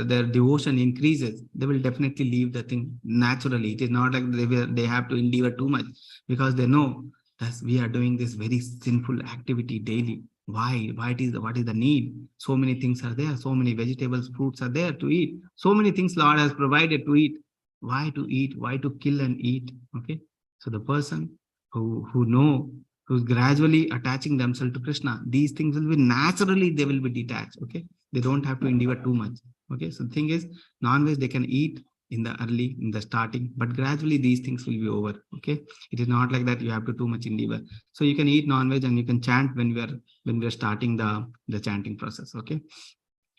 their devotion increases, they will definitely leave the thing naturally. It is not like they have to endure too much, because they know that we are doing this very sinful activity daily. Why? What is the need? So many things are there. So many vegetables, fruits are there to eat. So many things Lord has provided to eat. Why to eat? Why to kill and eat? Okay. So the person who's gradually attaching themselves to Krishna, these things will be naturally, they will be detached. Okay. They don't have to endure too much. Okay. So the thing is, non-veg they can eat in the starting, but gradually these things will be over. Okay. It is not like that you have to too much endure. So you can eat non-veg and you can chant when we are starting the chanting process. Okay.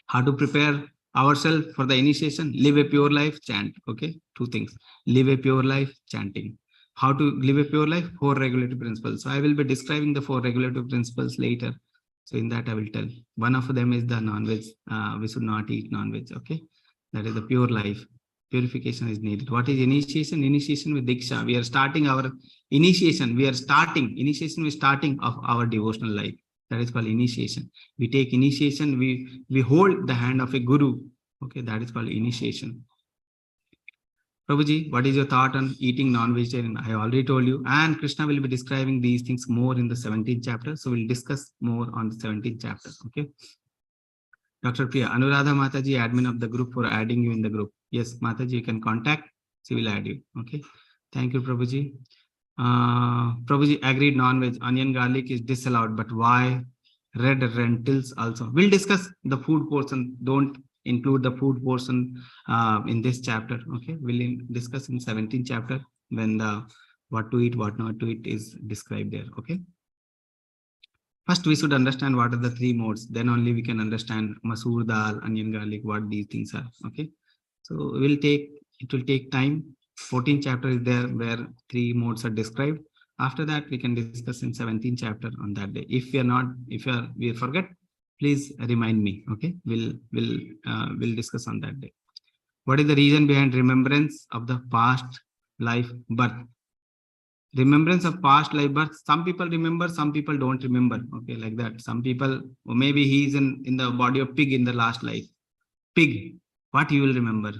How to prepare ourselves for the initiation? Live a pure life, chant. Okay. Two things: live a pure life, chanting. How to live a pure life? 4 regulative principles. So I will be describing the 4 regulative principles later. So in that I will tell. One of them is the non-veg. We should not eat non-veg. Okay. That is the pure life. Purification is needed. What is initiation? Initiation with Diksha. We are starting our initiation. Initiation is starting of our devotional life. That is called initiation. We take initiation. We hold the hand of a guru. Okay. That is called initiation. Prabhuji, what is your thought on eating non-vegetarian? I already told you, and Krishna will be describing these things more in the 17th chapter. So we'll discuss more on the 17th chapter. Okay. Dr. Priya, Anuradha Mataji, admin of the group, for adding you in the group. Yes, Mataji, you can contact. She will add you. Okay. Thank you, Prabhuji. Prabhuji, agreed, non-veg, onion, garlic is disallowed, but why red lentils also? We'll discuss the food portion. Don't include the food portion in this chapter. Okay, we'll discuss in 17th chapter when the what to eat, what not to eat is described there. Okay. First, we should understand what are the 3 modes. Then only we can understand masoor dal, onion, garlic, what these things are. Okay. So it will take time. 14th chapter is there where 3 modes are described. After that, we can discuss in 17th chapter on that day. If we forget, please remind me. Okay, we'll discuss on that day. What is the reason behind remembrance of the past life birth? Remembrance of past life birth. Some people remember, some people don't remember. Okay, like that. Some people, or maybe he is in the body of pig in the last life. Pig, what you will remember?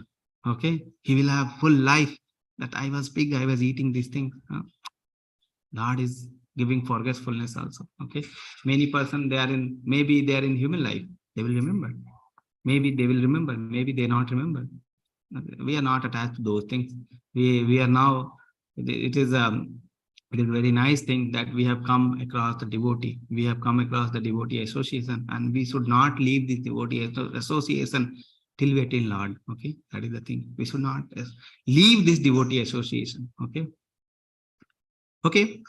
Okay, he will have full life that I was pig, I was eating these things. Lord is giving forgetfulness also. Okay, many person maybe they are in human life, they will remember. Maybe they will remember, maybe they not remember. We are not attached to those things. We are now. It is a very nice thing that we have come across the devotee. We have come across the devotee association, and we should not leave this devotee association till we attain Lord. Okay, that is the thing. We should not leave this devotee association. Okay. Okay.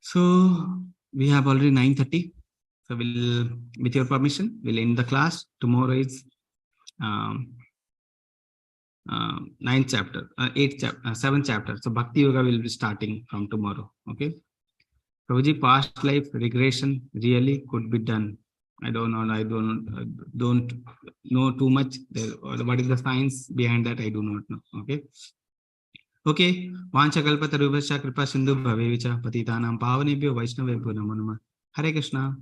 So we have already 9:30. So we'll, with your permission, we'll end the class. Tomorrow is 9th chapter, 8th chapter, 7th chapter. So Bhakti Yoga will be starting from tomorrow. Okay. Prabhuji, past life regression really could be done. I don't know. I don't know too much. What is the science behind that? I do not know. Okay. Okay. Vancha kalpatarubhascha kripa sindhu bhavevicha patitanam pavanebhyo vaishnavebhyo namo namah. Hare Krishna.